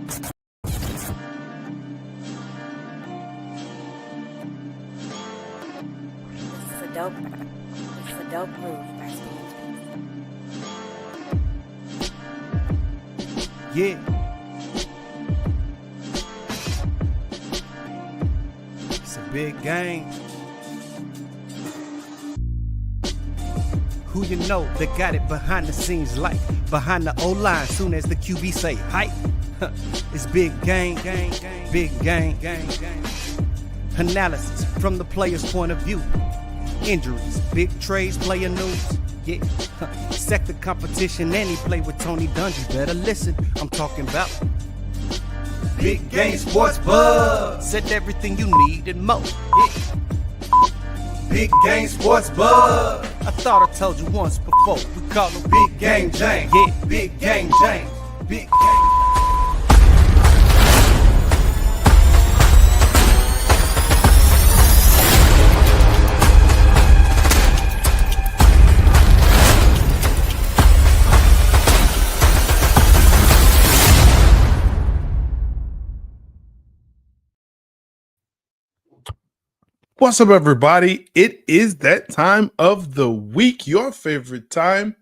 It's a dope move. Yeah. It's a big game. Who you know that got it behind the scenes like behind the O-line soon as the QB say hype. It's big game, big game. Analysis from the player's point of view. Injuries, big trades, player news. Yeah, sector competition, and he play with Tony Dungy. Better listen, I'm talking about Big Game Sports Buzz. Said everything you need and more. Yeah. Big Game Sports Buzz. I thought I told you once before. We call him Big Game James. Yeah, Big Game James. Big Game. What's up, everybody? It is that time of the week, your favorite time.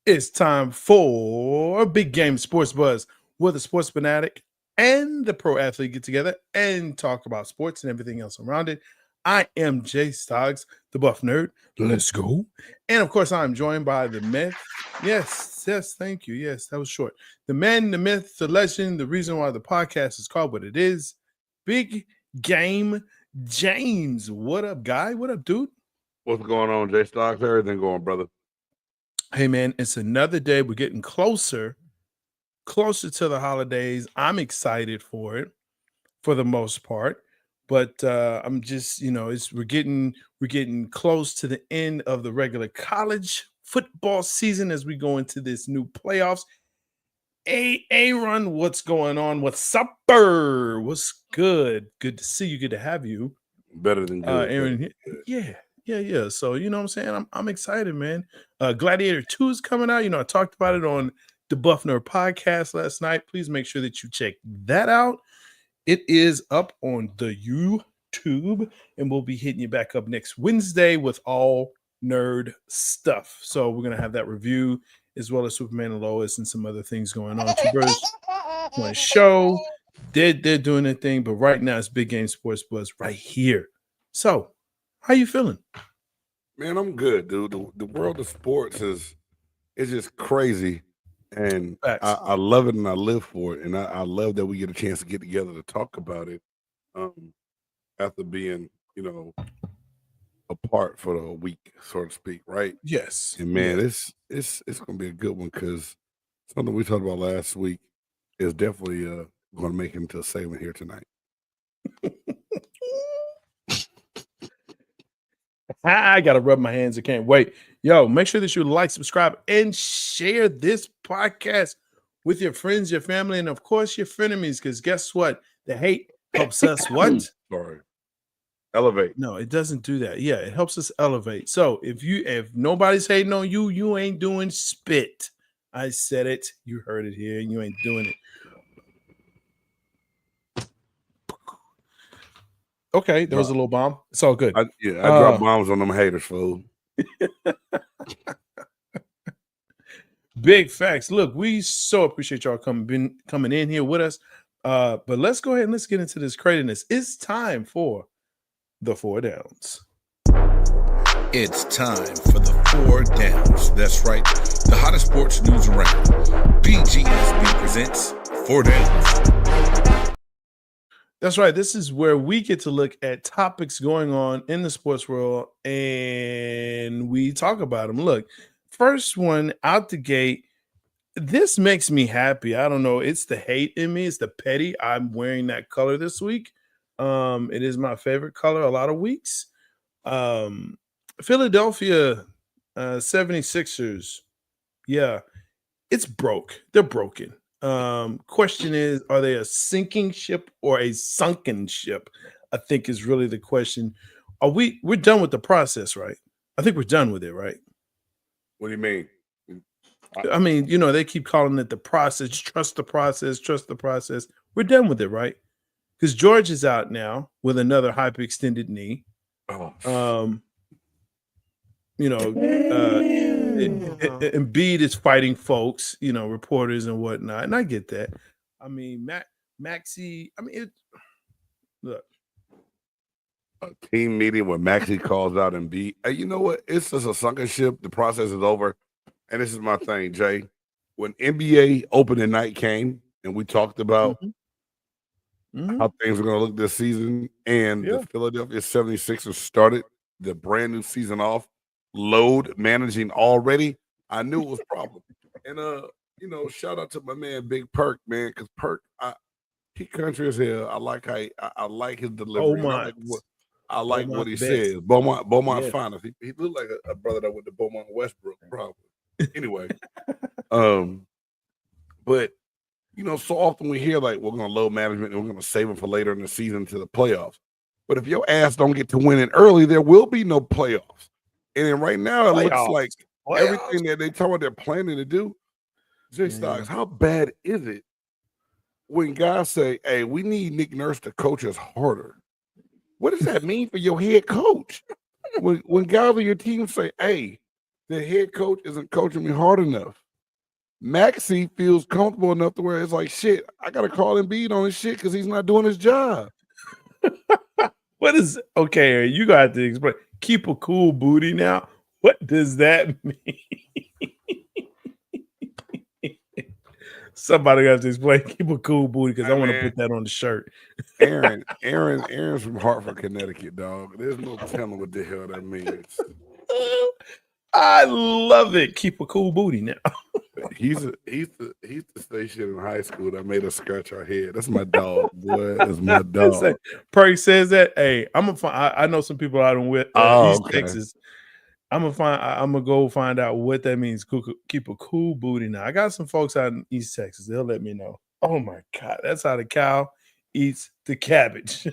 It's time for Big Game Sports Buzz, where the sports fanatic and the pro athlete get together and talk about sports and everything else around it. I am Jay Stoggs, the buff nerd. Let's go. And of course, I'm joined by the myth. Yes, thank you. Yes, that was short. The man, the myth, the legend, the reason why the podcast is called what it is, Big Game James. What up, guy? What up, dude? What's going on, Jay Stocks? Everything going, brother? Hey, man, it's another day. We're getting closer to the holidays. I'm excited for it, for the most part. But I'm just, we're getting close to the end of the regular college football season as we go into this new playoffs. Aaron, what's going on? What's up, what's good? Good to see you. Good to have you. Better than good. Aaron, yeah. So, you know what I'm saying? I'm excited, man. Gladiator 2 is coming out. I talked about it on the Buff Nerd podcast last night. Please make sure that you check that out. It is up on the YouTube, and we'll be hitting you back up next Wednesday with all nerd stuff. So we're going to have that review as well as Superman and Lois and some other things going on. Two Brothers on a show. They're doing their thing, but right now it's Big Game Sports Buzz right here. So, how you feeling? Man, I'm good, dude. The world of sports is just crazy, and I love it and I live for it, and I love that we get a chance to get together to talk about it after being, apart for a week, so to speak, right? Yes. And man, it's gonna be a good one because something we talked about last week is definitely going to make it into a segment here tonight. I gotta rub my hands. I can't wait. Yo, make sure that you like, subscribe, and share this podcast with your friends, your family, and of course your frenemies. Because guess what? The hate helps us what? Sorry. Elevate. No, it doesn't do that. Yeah, it helps us elevate. So if nobody's hating on you, you ain't doing spit. I said it. You heard it here, and you ain't doing it. Okay, there was a little bomb. It's all good. I drop bombs on them haters, fool. Big facts. Look, we so appreciate y'all coming in here with us. But let's go ahead and let's get into this craziness. It's time for the 4 downs. It's time for the 4 downs. That's right. The hottest sports news around. BGSE presents 4 downs. That's right. This is where we get to look at topics going on in the sports world and we talk about them. Look, first one out the gate. This makes me happy. I don't know. It's the hate in me. It's the petty. I'm wearing that color this week. It is my favorite color a lot of weeks. Philadelphia 76ers. Yeah, it's broke. They're broken. Question is, are they a sinking ship or a sunken ship? I think is really the question. We're done with the process, right? I think we're done with it, right? What do you mean? I mean, they keep calling it the process. Trust the process. Trust the process. We're done with it, right? Because George is out now with another hyperextended knee. Oh. Embiid is fighting folks, reporters and whatnot, and I get that. I mean, Maxey. I mean, look. A team meeting where Maxey calls out Embiid. Hey, you know what? It's just a sunken ship. The process is over. And this is my thing, Jay. When NBA opening night came and we talked about how things were going to look this season, and the Philadelphia 76ers started the brand new season off, load managing already, I knew it was a problem. And shout out to my man Big Perk, man, because Perk, he country as hell. I like I like his delivery. I like what he says. Beaumont's finest. He looked like a brother that went to Beaumont Westbrook, probably. Anyway, but so often we hear like we're going to load management and we're going to save them for later in the season to the playoffs. But if your ass don't get to winning early, there will be no playoffs. And then right now it looks like everything that they talk about they're planning to do. Jay Stocks, how bad is it when guys say, "Hey, we need Nick Nurse to coach us harder"? What does that mean for your head coach? When guys on your team say, "Hey, the head coach isn't coaching me hard enough," Maxey feels comfortable enough to where it's like, shit, I got to call Embiid on his shit because he's not doing his job. What is okay? You got to explain. Keep a cool booty now. What does that mean? Somebody got to explain. Keep a cool booty because I want to put that on the shirt. Aaron's from Hartford, Connecticut, dog. There's no telling what the hell that means. I love it. Keep a cool booty now. He's the station in high school that made us scratch our head. That's my dog, boy. That's my dog. Perry says that. Hey, I'm gonna find. I know some people out in East Texas. I'm gonna go find out what that means. Keep a cool booty now. I got some folks out in East Texas. They'll let me know. Oh my God, that's how the cow eats the cabbage.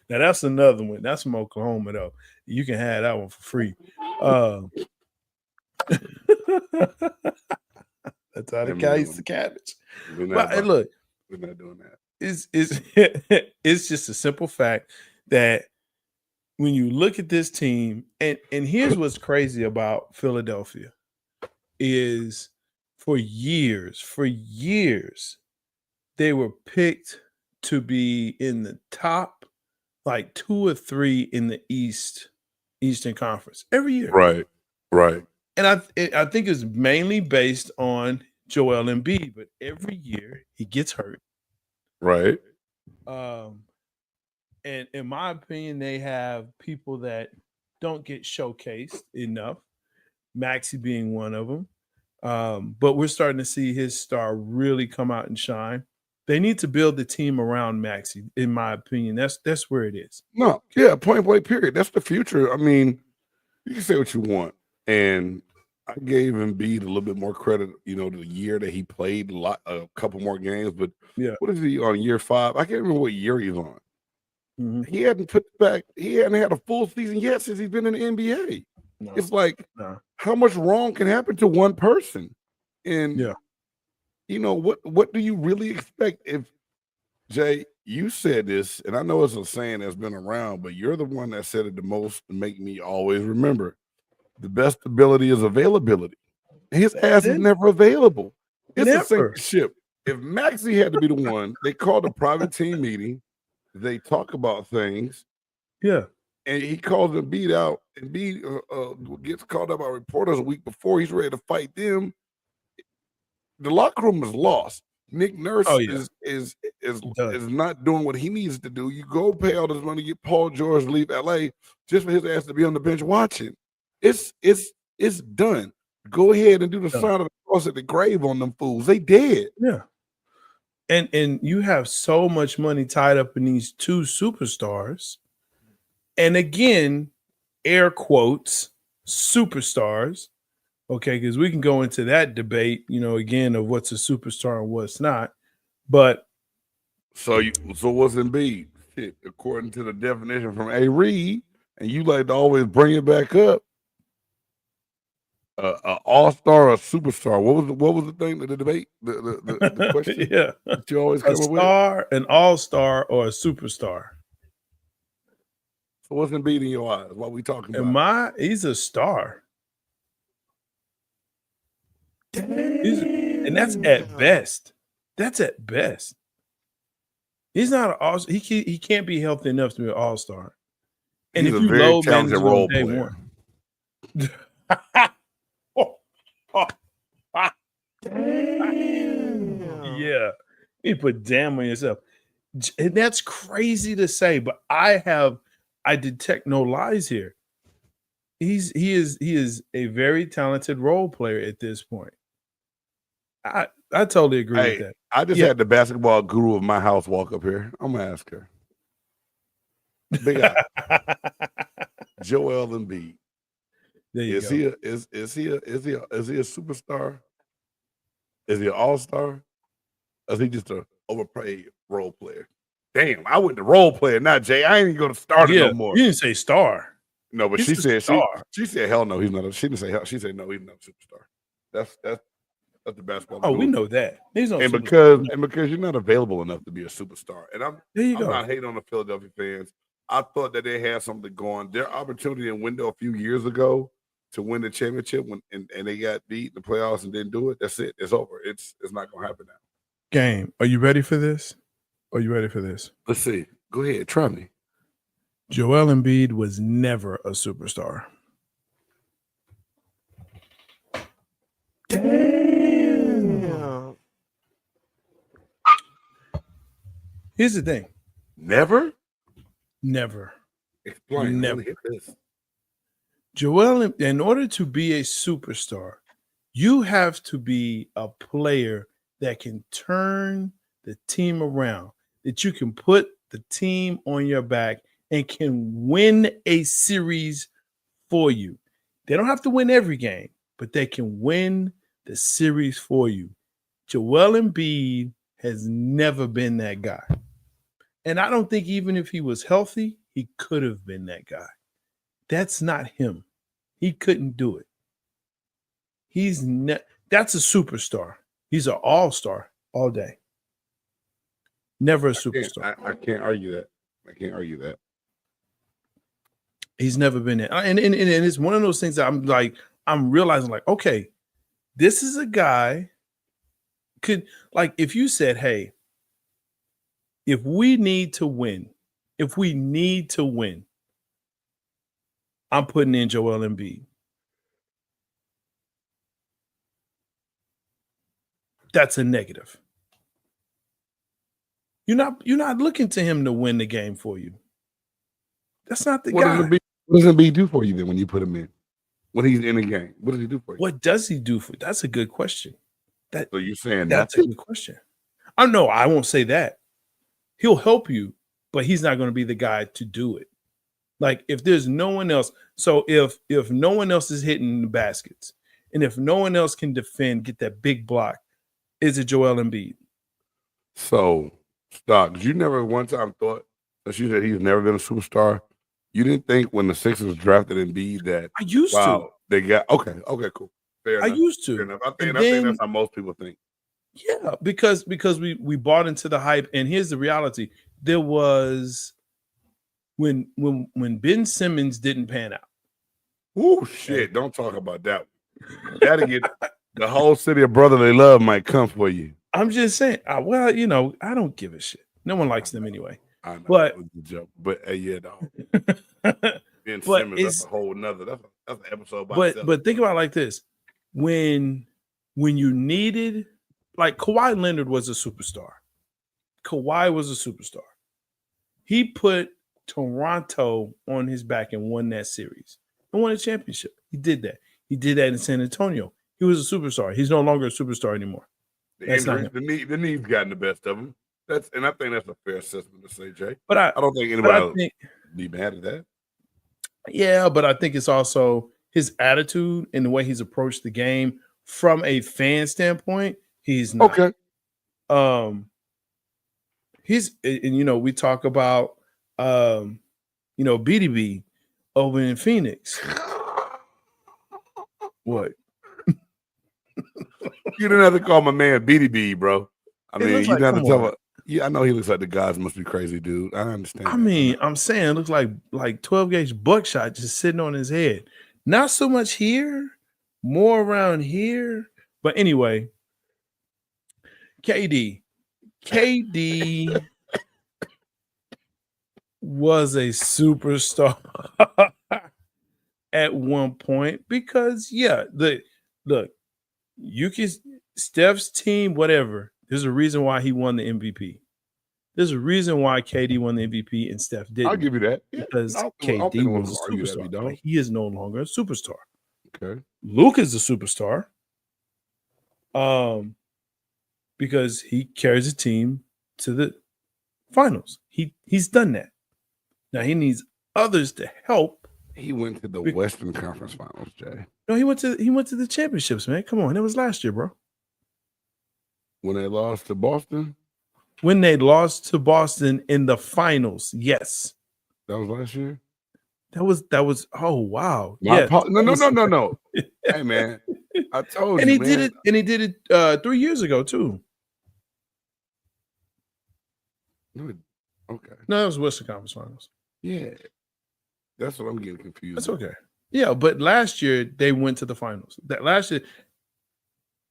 Now that's another one. That's from Oklahoma though. You can have that one for free. That's how the cow eats the cabbage. But look, we're not doing that. It's just a simple fact that when you look at this team, and here's what's crazy about Philadelphia is for years, they were picked to be in the top like 2 or 3 in the Eastern Conference every year. Right. And I think it's mainly based on Joel Embiid, but every year he gets hurt. Right. And in my opinion, they have people that don't get showcased enough, Maxey being one of them. But we're starting to see his star really come out and shine. They need to build the team around Maxey, in my opinion. That's where it is. No, yeah, point blank, period. That's the future. I mean, you can say what you want. And I gave Embiid a little bit more credit, the year that he played a couple more games. But what is he on year 5? I can't remember what year he's on. Mm-hmm. He hadn't had a full season yet since he's been in the NBA. No. It's like how much wrong can happen to one person? And what do you really expect if Jay, you said this, and I know it's a saying that's been around, but you're the one that said it the most to make me always remember. The best ability is availability. His ass is never available. It's a sinking ship. If Maxey had to be the one, they called a private team meeting. They talk about things. Yeah. And he calls Embiid out. Embiid gets called up by reporters a week before. He's ready to fight them. The locker room is lost. Nick Nurse is not doing what he needs to do. You go pay all this money, get Paul George to leave LA just for his ass to be on the bench watching. It's done. Go ahead and do the sign of the cross at the grave on them fools. They dead. Yeah. And you have so much money tied up in these 2 superstars. And again, air quotes, superstars. Okay, because we can go into that debate, again, of what's a superstar and what's not. But so what's Embiid? Shit, according to the definition from A. Reed, and you like to always bring it back up. An all-star or a superstar? What was the thing? The debate? The question? Yeah, that you always a come up with? star, an all-star, or a superstar. So what's Embiid in your eyes? What are we talking about? He's a star. And that's at best. That's at best. He's not an all. He can't be healthy enough to be an all-star. And He's if a you very load talented manage role on day player. Damn. Yeah, you put damn on yourself. And that's crazy to say, but I detect no lies here. He is a very talented role player at this point. I totally agree with that. I just had the basketball guru of my house walk up here. I'm gonna ask her. Big Eye. Joel Embiid. Is he a superstar? Is he an all-star? Or is he just a overpaid role player? Damn, I went to role player, not Jay. I ain't even gonna start it no more. You didn't say star. No, but she said hell no, he's not. She didn't say hell. She said no, he's not a superstar. That's the basketball. Oh, we know that. He's no superstar. Because you're not available enough to be a superstar. And I'm go. not hating on the Philadelphia fans. I thought that they had something going. Their opportunity and window a few years ago to win the championship and they got beat in the playoffs and didn't do it. That's it. It's over. It's not gonna happen now. Game. Are you ready for this? Let's see. Go ahead. Try me. Joel Embiid was never a superstar. Damn. Here's the thing. Never? Explain. Never. Hit this. Joel, in order to be a superstar, you have to be a player that can turn the team around, that you can put the team on your back and can win a series for you. They don't have to win every game, but they can win the series for you. Joel Embiid has never been that guy. And I don't think even if he was healthy, he could have been that guy. That's not him. He couldn't do it. That's a superstar. He's an all-star all day. Never a superstar. I can't argue that. He's never been there. And it's one of those things that I'm realizing, like, okay, this is a guy if you said, hey, if we need to win, I'm putting in Joel Embiid. That's a negative. You're not looking to him to win the game for you. That's not the guy. What does Embiid do for you then when you put him in? When he's in the game, what does he do for you? What does he do for you? That's a good question. So you're saying that's a good question. No, I won't say that. He'll help you, but he's not going to be the guy to do it. Like if there's no one else, so if no one else is hitting the baskets, and if no one else can defend, get that big block, is it Joel Embiid? So, Stock, you never one time thought that you said he's never been a superstar? You didn't think when the Sixers drafted Embiid that I used to. They got okay, cool. Fair enough. I used to. Fair enough. I think that's how most people think. Yeah, because we bought into the hype, and here's the reality: there was when Ben Simmons didn't pan out. Oh shit! Don't talk about that. That'll get the whole city of brotherly love might come for you. I'm just saying. I don't give a shit. No one likes them anyway. I know, but yeah, dog. Ben Simmons, that's a whole nother. That's an episode by itself. But think about it like this: when you needed, like Kawhi Leonard was a superstar. He put Toronto on his back and won that series and won a championship. He did that. He did that in San Antonio. He was a superstar. He's no longer a superstar anymore. The knees gotten the best of him. I think that's a fair assessment to say, Jay. But I don't think anybody would be mad at that. Yeah, but I think it's also his attitude and the way he's approached the game from a fan standpoint. He's not. Okay. We talk about BDB over in Phoenix. What? You didn't have to call my man BDB, bro. I mean, you like, didn't have to tell. Yeah, I know he looks like the guys must be crazy, dude. I understand. I mean, I'm saying it looks like 12 gauge buckshot just sitting on his head. Not so much here, more around here. But anyway, KD was a superstar at one point because Steph's team, whatever. There's a reason why he won the MVP. There's a reason why KD won the MVP and Steph didn't. I'll give you that. Because KD was a superstar. But he is no longer a superstar. Okay. Luke is a superstar. Because he carries a team to the finals. He's done that. Now he needs others to help. He went to the Western Conference Finals, Jay. No, he went to the championships, man. Come on, that was last year, bro. When they lost to Boston? When they lost to Boston in the finals, yes. That was last year? That was oh wow. No. Hey man, I told and you. He did it 3 years ago too. Okay. No, that was Western Conference Finals. Yeah. That's what I'm getting confused. That's okay. Yeah, but last year they went to the finals. That last year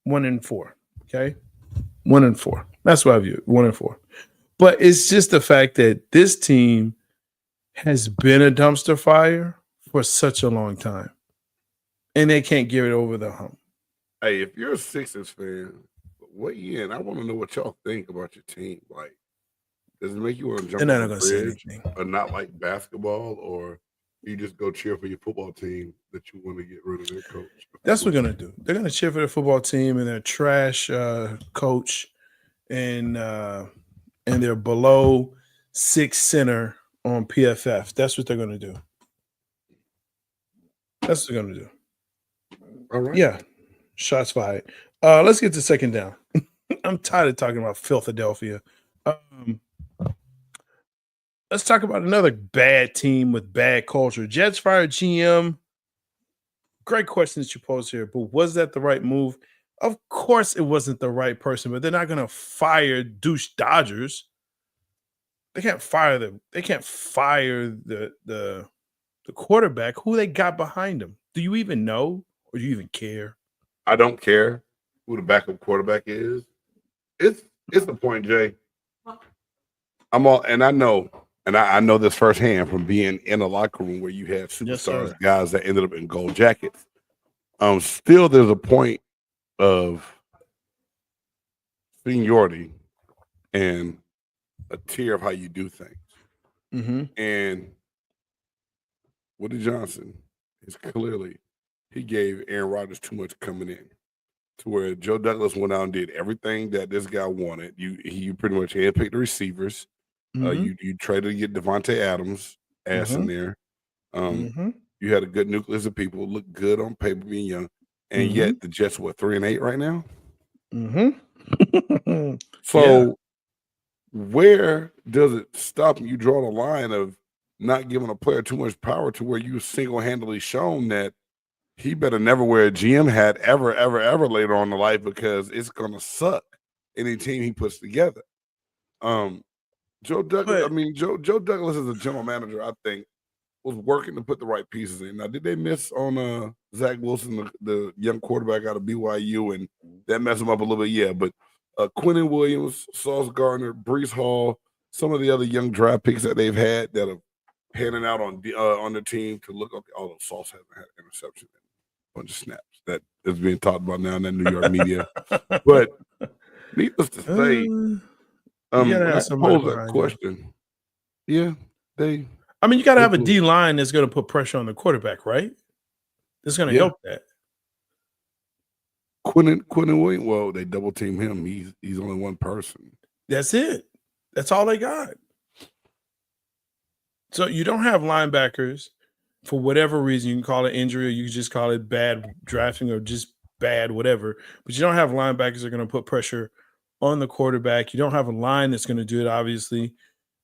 1-4. Okay. 1-4. That's what I view it. 1-4. But it's just the fact that this team has been a dumpster fire for such a long time. And they can't get it over the hump. Hey, if you're a Sixers fan, weigh in. I want to know what y'all think about your team. Like, does it make you want to jump on the bridge or not like basketball, or you just go cheer for your football team that you want to get rid of their coach? That's what they're going to do. They're going to cheer for their football team and their trash coach and their below 6 center on PFF. That's what they're going to do. That's what they're going to do. All right. Yeah. Shots fired. Let's get to second down. I'm tired of talking about Philadelphia. Let's talk about another bad team with bad culture. Jets fired GM. Great question that you posed here, but was that the right move? Of course it wasn't the right person, but they're not going to fire douche Dodgers. They can't fire them. They can't fire the quarterback. Who they got behind them? Do you even know, or do you even care? I don't care who the backup quarterback is. It's the point, Jay. I know this firsthand from being in a locker room where you had superstars, guys that ended up in gold jackets. Still, there's a point of seniority and a tier of how you do things. Mm-hmm. And Woody Johnson is clearly, he gave Aaron Rodgers too much coming in, to where Joe Douglas went out and did everything that this guy wanted. You pretty much handpicked the receivers. Mm-hmm. You traded to get Devontae Adams in there. You had a good nucleus of people, look good on paper, being young, and yet the Jets were 3-8 right now. Mm-hmm. So where does it stop? You draw the line of not giving a player too much power to where you single-handedly shown that he better never wear a GM hat ever later on in life, because it's gonna suck any team he puts together. Joe Douglas, Joe Douglas is a general manager, I think, was working to put the right pieces in. Now, did they miss on Zach Wilson, the young quarterback out of BYU, and that messed him up a little bit? Yeah, but Quinnen Williams, Sauce Gardner, Breece Hall, some of the other young draft picks that they've had that are panning out on the team to look up. Although Sauce hasn't had an interception and a bunch of snaps that is being talked about now in the New York media. But needless to say, I pose that question. Yeah, you got to have a D line that's going to put pressure on the quarterback, right? That's going to help that. Quinnen Williams. Well, they double team him. He's only one person. That's it. That's all they got. So you don't have linebackers for whatever reason. You can call it injury, or you can just call it bad drafting, or just bad whatever. But you don't have linebackers that are going to put pressure on the quarterback. You don't have a line that's going to do it, obviously.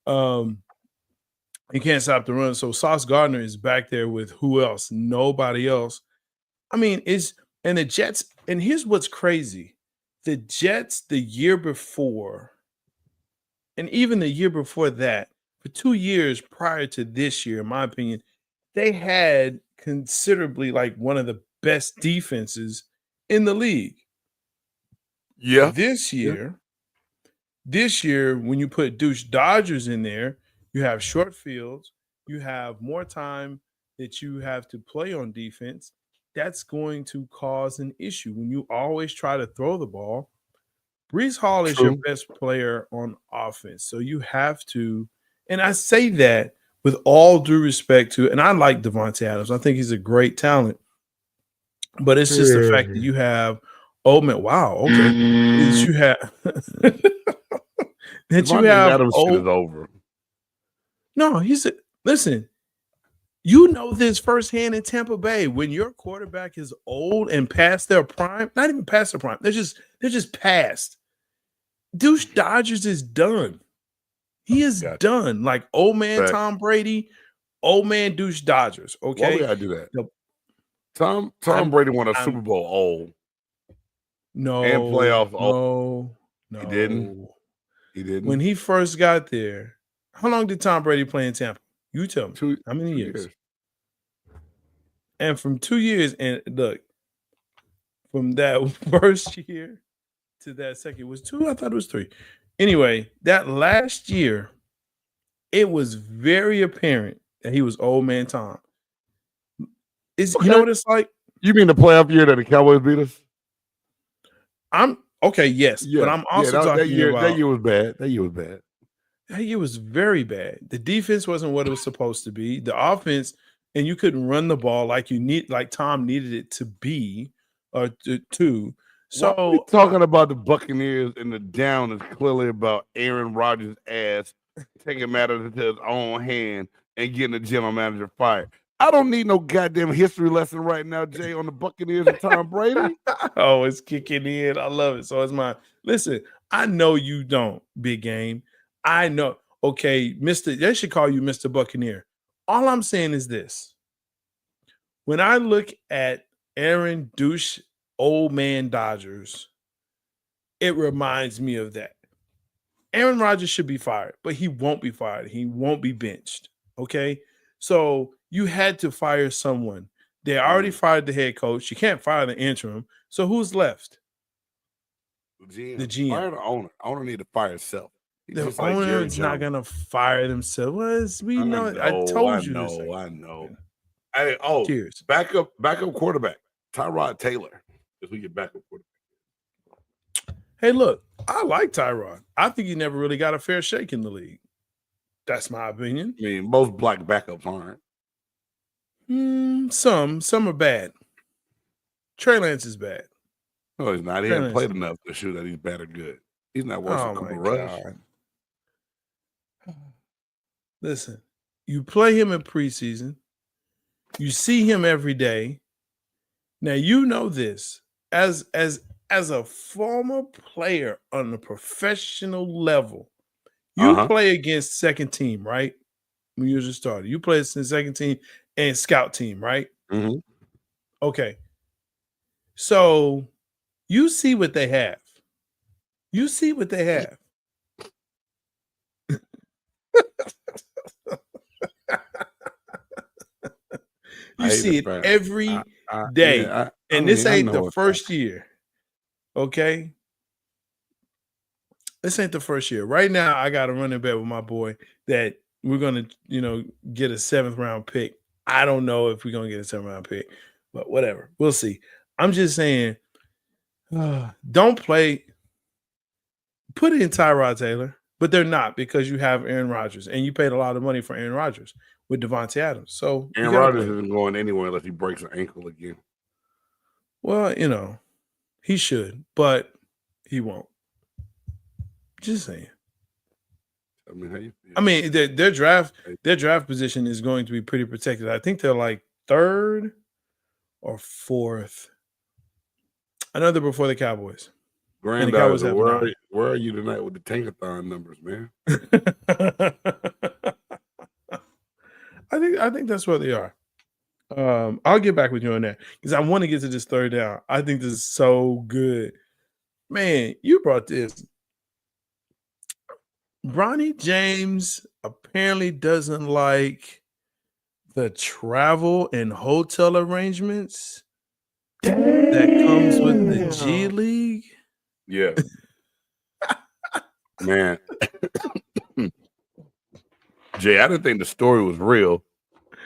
You can't stop the run. So Sauce Gardner is back there with who else? Nobody else. I mean, And the Jets, and here's what's crazy. The Jets the year before, and even the year before that, for 2 years prior to this year, in my opinion, they had considerably like one of the best defenses in the league. Yeah. This year, when you put douche Dodgers in there, you have short fields, you have more time that you have to play on defense. That's going to cause an issue when you always try to throw the ball. Brees Hall is your best player on offense. So you have to, and I say that with all due respect to, and I like Devontae Adams. I think he's a great talent. But it's just the fact that you have, oh man, wow, okay. That you have that you have Adams shit is over. No, listen, you know this firsthand in Tampa Bay. When your quarterback is old and past their prime, not even past their prime, they're just past. Douche Dodgers is done. He is done. Like old man Tom Brady, old man douche Dodgers. Okay. Why we gotta do that? Tom Brady won a Super Bowl old. No. And playoff old. No. He didn't. He didn't. When he first got there, how long did Tom Brady play in Tampa? You tell me. How many years? And from 2 years, and look, from that first year to that second, it was 2? I thought it was 3. Anyway, that last year, it was very apparent that he was old man Tom. You know what it's like? You mean the playoff year that the Cowboys beat us? Yes. Yeah, but I'm also talking about that year was bad. That year was bad. That year was very bad. The defense wasn't what it was supposed to be. The offense, and you couldn't run the ball like Tom needed it to be or to. So we're talking about the Buccaneers, and the down is clearly about Aaron Rodgers' ass taking matters into his own hand and getting the general manager fired. I don't need no goddamn history lesson right now, Jay, on the Buccaneers and Tom Brady. Oh, it's kicking in. I love it. So it's mine. Listen, I know you don't, Big Game. I know. Okay, they should call you Mr. Buccaneer. All I'm saying is this. When I look at Aaron douche old man Dodgers, it reminds me of that. Aaron Rodgers should be fired, but he won't be fired. He won't be benched. Okay? So you had to fire someone. They already fired the head coach. You can't fire the interim. So who's left? The GM. Fire the owner. Owner need to fire himself. The owner is not going to fire themselves. I told you this. I know. Hey, cheers. Backup quarterback. Tyrod Taylor. If we get backup quarterback. Hey, look, I like Tyrod. I think he never really got a fair shake in the league. That's my opinion. I mean, most black backups aren't. Some are bad. Trey Lance is bad. No, he's not. He hasn't played enough to show that he's bad or good. He's not worth a couple rush. Listen, you play him in preseason. You see him every day. Now you know this as a former player on the professional level. You play against second team, right? When you're a starter, you play against second team and scout team, right? Mm-hmm. Okay. So you see what they have. You see what they have. You see it every day. And this ain't the first year. Okay? This ain't the first year. Right now, I got a running back with my boy that we're going to, get a 7th round pick. I don't know if we're going to get a 7th round pick, but whatever. We'll see. I'm just saying, don't play. Put it in Tyrod Taylor, but they're not because you have Aaron Rodgers, and you paid a lot of money for Aaron Rodgers with Devontae Adams. So Aaron Rodgers isn't going anywhere unless he breaks an ankle again. Well, he should, but he won't. Just saying. I mean, how you feel? I mean, their draft position is going to be pretty protected. I think they're like 3rd or 4th. I know they're before the Cowboys. Granddaughter, where are you tonight with the Tankathon numbers, man? I think that's where they are. I'll get back with you on that because I want to get to this third down. I think this is so good. Man, you brought this. Brony James apparently doesn't like the travel and hotel arrangements that comes with the G League. Yeah. Man. Jay, I didn't think the story was real.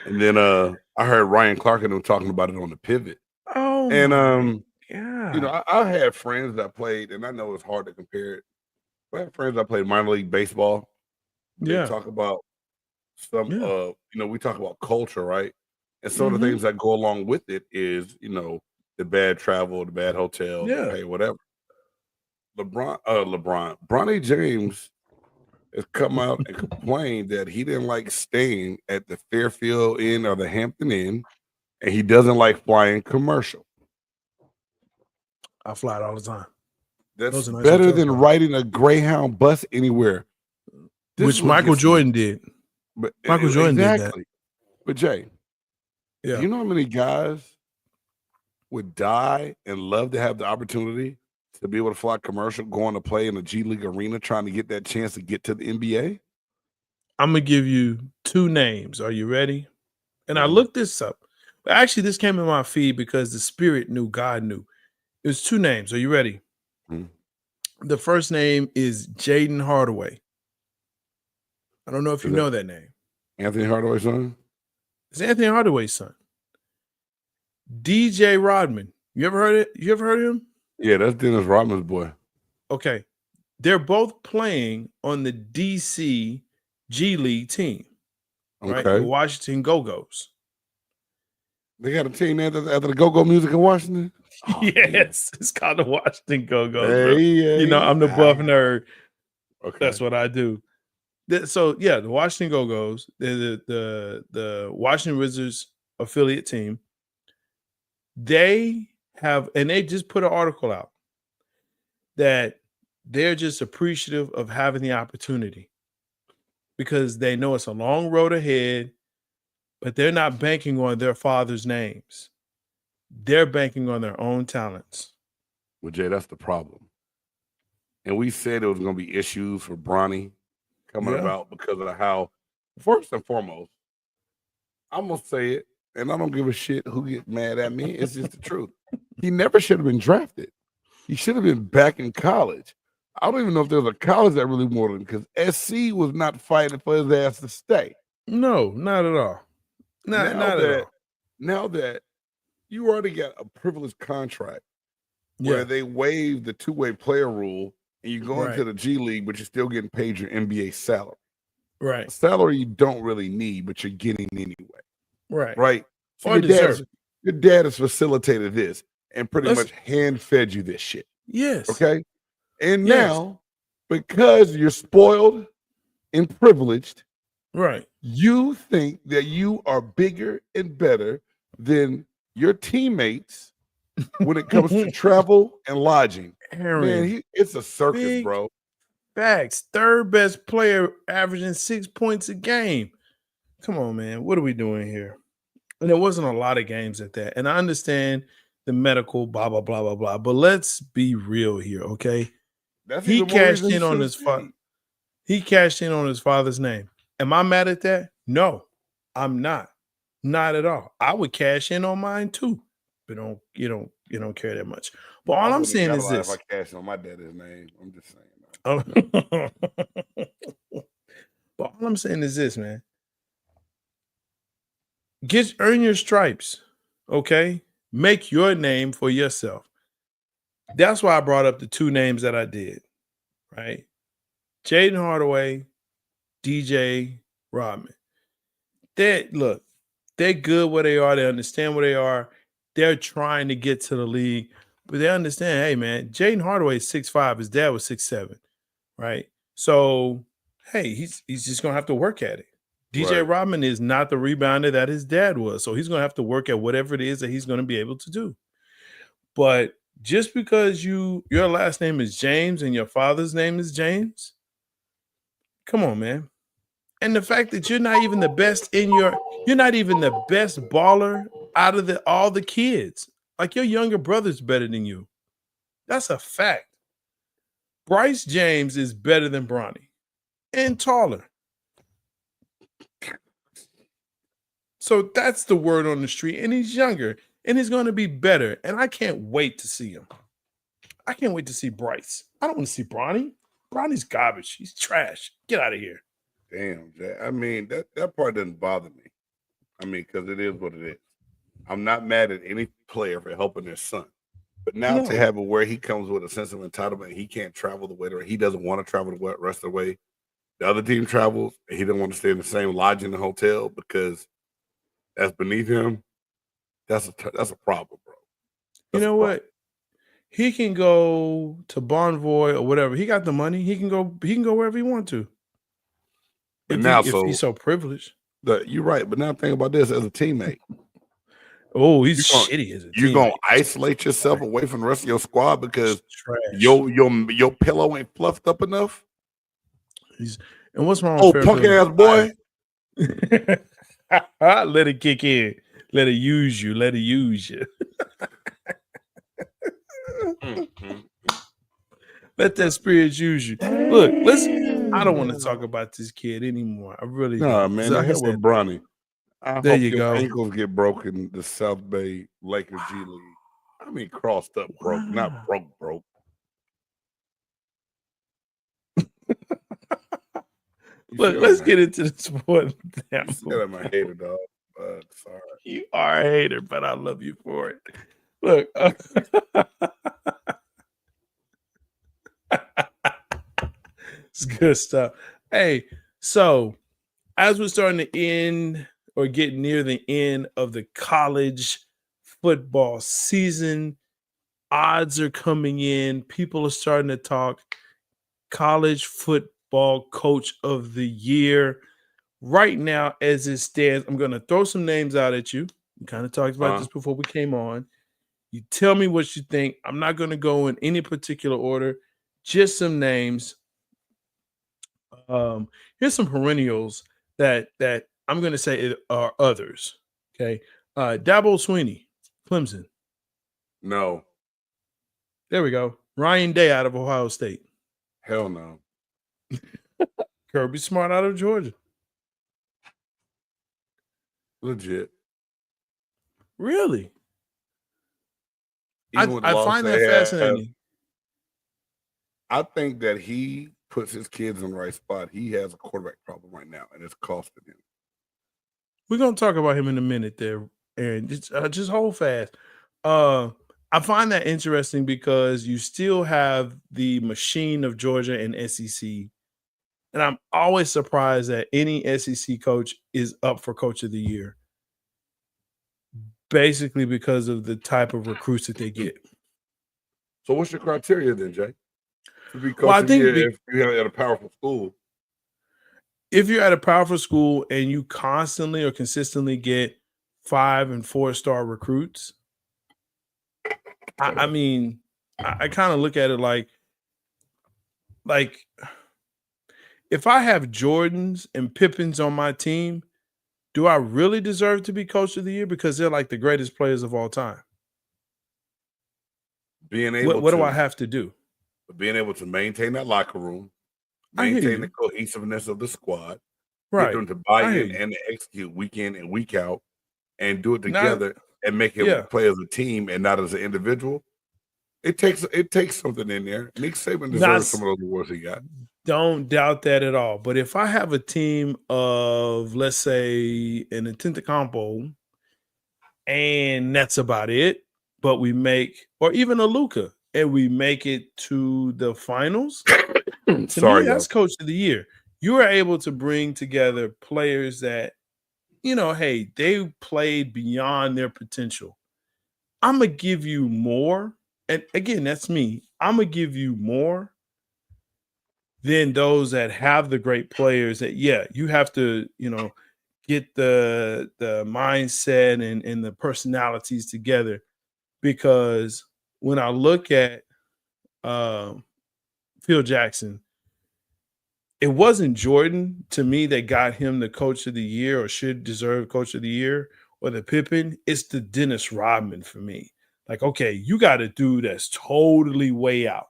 And then I heard Ryan Clark and them talking about it on the pivot. Oh, and yeah. You know, I had friends that played, and I know it's hard to compare it. But I had friends that played minor league baseball. They talk about some you know, we talk about culture, right? And some of the things that go along with it is, you know, the bad travel, the bad hotel, the pay, whatever. Brony James has come out and complained that he didn't like staying at the Fairfield Inn or the Hampton Inn, and he doesn't like flying commercial. I fly it all the time. That's nice better than riding a Greyhound bus anywhere. Which Michael Jordan did. But Michael Jordan did that. But Jay, do you know how many guys would die and love to have the opportunity to be able to fly commercial, going to play in a G League arena, trying to get that chance to get to the NBA? I'm going to give you 2 names. Are you ready? And I looked this up. Actually, this came in my feed because the Spirit knew, God knew. It was 2 names. Are you ready? The first name is Jaden Hardaway. I don't know if you know that name. Anthony Hardaway's son? It's Anthony Hardaway's son. DJ Rodman. You ever heard it? You ever heard of him? Yeah, that's Dennis Rodman's boy. Okay. They're both playing on the DC G League team. Right? The Washington Go-Go's. They got a team after the Go-Go Music in Washington? Oh, yes. It's called the Washington Go-Go's. You know, I'm the buff nerd. Okay. That's what I do. So, yeah, the Washington Go-Go's, the Washington Wizards affiliate team, they have, and they just put an article out that they're just appreciative of having the opportunity because they know it's a long road ahead, but they're not banking on their father's names. They're banking on their own talents. Well, Jay, that's the problem. And we said there was going to be issues for Bronny coming about because of how, first and foremost, I'm going to say it, and I don't give a shit who gets mad at me. It's just the truth. He never should have been drafted. He should have been back in college. I don't even know if there was a college that really wanted him because SC was not fighting for his ass to stay. No, not at all. Not at all. Now that you already got a privileged contract where they waived the 2-way player rule and you go into the G League, but you're still getting paid your NBA salary. Right. A salary you don't really need, but you're getting anyway. Right. Right. So your dad has facilitated this and pretty much hand-fed you this shit. Yes. Okay? And now, because you're spoiled and privileged, right, you think that you are bigger and better than your teammates when it comes to travel and lodging. Man, it's a circus, bro. Facts. Third best player averaging 6 points a game. Come on, man. What are we doing here? And there wasn't a lot of games at that. And I understand the medical blah, blah, blah, blah, blah. But let's be real here, okay? He cashed in on his father's name. Am I mad at that? No, I'm not. Not at all. I would cash in on mine too. But you don't care that much. But all I'm saying is this. If I cash on my daddy's name, I'm just saying. But all I'm saying is this, man. Earn your stripes, okay? Make your name for yourself. That's why I brought up the 2 names that I did, right? Jaden Hardaway, DJ Rodman. They're good where they are. They understand where they are. They're trying to get to the league, but they understand, hey, man, Jaden Hardaway is 6'5". His dad was 6'7", right? So, hey, he's just going to have to work at it. DJ Rodman is not the rebounder that his dad was, so he's going to have to work at whatever it is that he's going to be able to do. But just because your last name is James and your father's name is James, come on, man. And the fact that you're not even the best baller out of all the kids. Like, your younger brother's better than you. That's a fact. Bryce James is better than Brony and taller. So that's the word on the street. And he's younger and he's going to be better. And I can't wait to see him. I can't wait to see Bryce. I don't want to see Brony. Bronny's garbage. He's trash. Get out of here. Damn, Jay. I mean, that part doesn't bother me. I mean, because it is what it is. I'm not mad at any player for helping their son. But now to have it where he comes with a sense of entitlement, he can't travel the way that he doesn't want to travel the rest of the way. The other team travels, and he doesn't want to stay in the same lodge in the hotel because that's beneath him. That's a problem, bro. You know what? He can go to Bonvoy or whatever. He got the money. He can go wherever he wants to. If he's so privileged. You're right, but now think about this as a teammate. Oh, he's shitty as a teammate. You're gonna isolate yourself away from the rest of your squad because your pillow ain't fluffed up enough. And what's wrong? Oh, punk ass boy. Let it kick in. Let it use you. Let it use you. Let that spirit use you. Look, I don't want to talk about this kid anymore. I really don't. Man. I hit with Brony. There you go. Ankles get broken. The South Bay Lakers G League. I mean, crossed up, broke, not broke. Look, let's get into the sport. Damn, I'm a hater, dog. Sorry. You are a hater, but I love you for it. Look. It's good stuff. Hey, so as we're starting to end or get near the end of the college football season, odds are coming in. People are starting to talk college football coach of the year. Right now, as it stands, I'm going to throw some names out at you. We kind of talked about this before we came on. You tell me what you think. I'm not going to go in any particular order, just some names. Here's some perennials that I'm going to say are others. Okay. Dabo Swinney, Clemson. No. There we go. Ryan Day out of Ohio State. Hell no. Kirby Smart out of Georgia. Legit. Really? I find that fascinating. I think that he puts his kids in the right spot. He has a quarterback problem right now, and it's costing him. We're going to talk about him in a minute there, Aaron. Just hold fast. I find that interesting because you still have the machine of Georgia and SEC. And I'm always surprised that any SEC coach is up for Coach of the Year. Basically because of the type of recruits that they get. So what's your criteria then, Jay? To be coach of the year if you're at a powerful school. If you're at a powerful school and you constantly or consistently get 5- and 4-star recruits, I mean, I kind of look at it like if I have Jordans and Pippins on my team, do I really deserve to be coach of the year because they're like the greatest players of all time? What do I have to do? Being able to maintain that locker room, maintain the cohesiveness of the squad, right? Get them to buy in and to execute week in and week out, and do it together and make it play as a team and not as an individual. It takes something in there. Nick Saban deserves some of those awards he got. Don't doubt that at all. But if I have a team of, let's say, an Antetokounmpo, and that's about it, but we make, or even a Luka, and we make it to the finals, to me, that's coach of the year. You are able to bring together players that, hey, they played beyond their potential. I'm going to give you more. And again, that's me. I'm going to give you more than those that have the great players that, you have to, get the mindset and the personalities together. Because when I look at Phil Jackson, it wasn't Jordan to me that got him the coach of the year or should deserve coach of the year or the Pippen, it's the Dennis Rodman for me. Like, okay, you got a dude that's totally way out.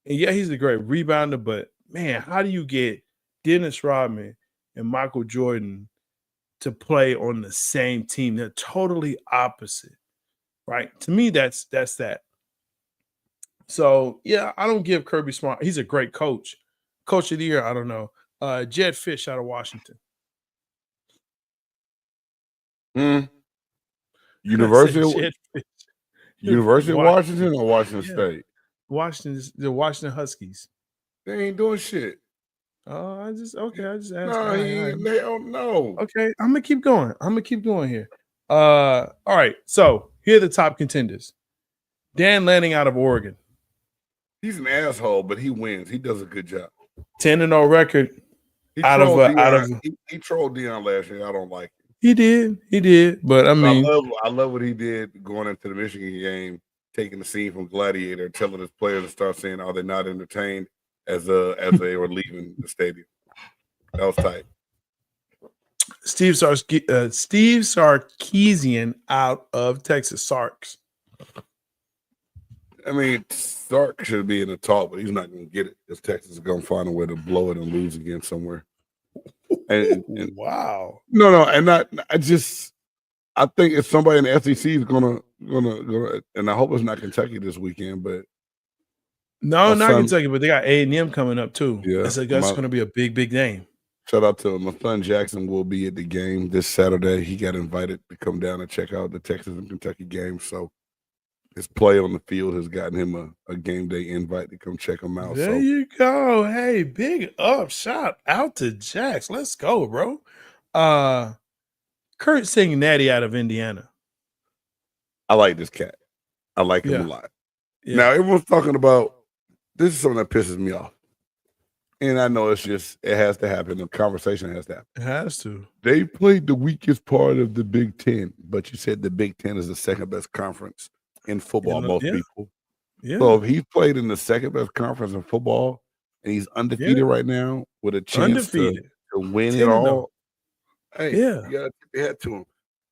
And yeah, he's a great rebounder, but man, how do you get Dennis Rodman and Michael Jordan to play on the same team? They're totally opposite, right? To me, that's that. So yeah, I don't give Kirby Smart. He's a great coach. Coach of the year, I don't know. Jed Fish out of Washington. University Washington. of Washington or Washington State? The Washington Huskies. They ain't doing shit. I just asked. No, they don't know. Okay, I'm gonna keep going here. All right. So here are the top contenders. Dan Lanning out of Oregon. He's an asshole, but he wins. He does a good job. 10-0 record. He trolled Deion last year. I don't like it. He did. But I mean, I love what he did going into the Michigan game, taking the scene from Gladiator, telling his players to start saying, "Are they not entertained?" as they were leaving the stadium. That was tight. Steve Sarkisian out of Texas. Sarks. I mean, Sark should be in the talk, but he's not going to get it because Texas is going to find a way to blow it and lose again somewhere. And wow. No, and I think if somebody in the SEC is gonna, and I hope it's not Kentucky this weekend, but not Kentucky, but they got A&M coming up too. Yeah, that's going to be a big game. Shout out to my son Jackson. Will be at the game this Saturday. He got invited to come down and check out the Texas and Kentucky game. So his play on the field has gotten him a game day invite to come check him out. There you go. Hey, big up. Shout out to Jax. Let's go, bro. Kurt Cincinnati out of Indiana. I like this cat. I like him a lot. Yeah. Now, everyone's talking about this is something that pisses me off. And I know it has to happen. The conversation has to happen. It has to. They played the weakest part of the Big Ten, but you said the Big Ten is the second best conference in football, most people. Yeah. So if he's played in the second best conference in football and he's undefeated right now with a chance to win it all, hey, you got to tip your hat to him.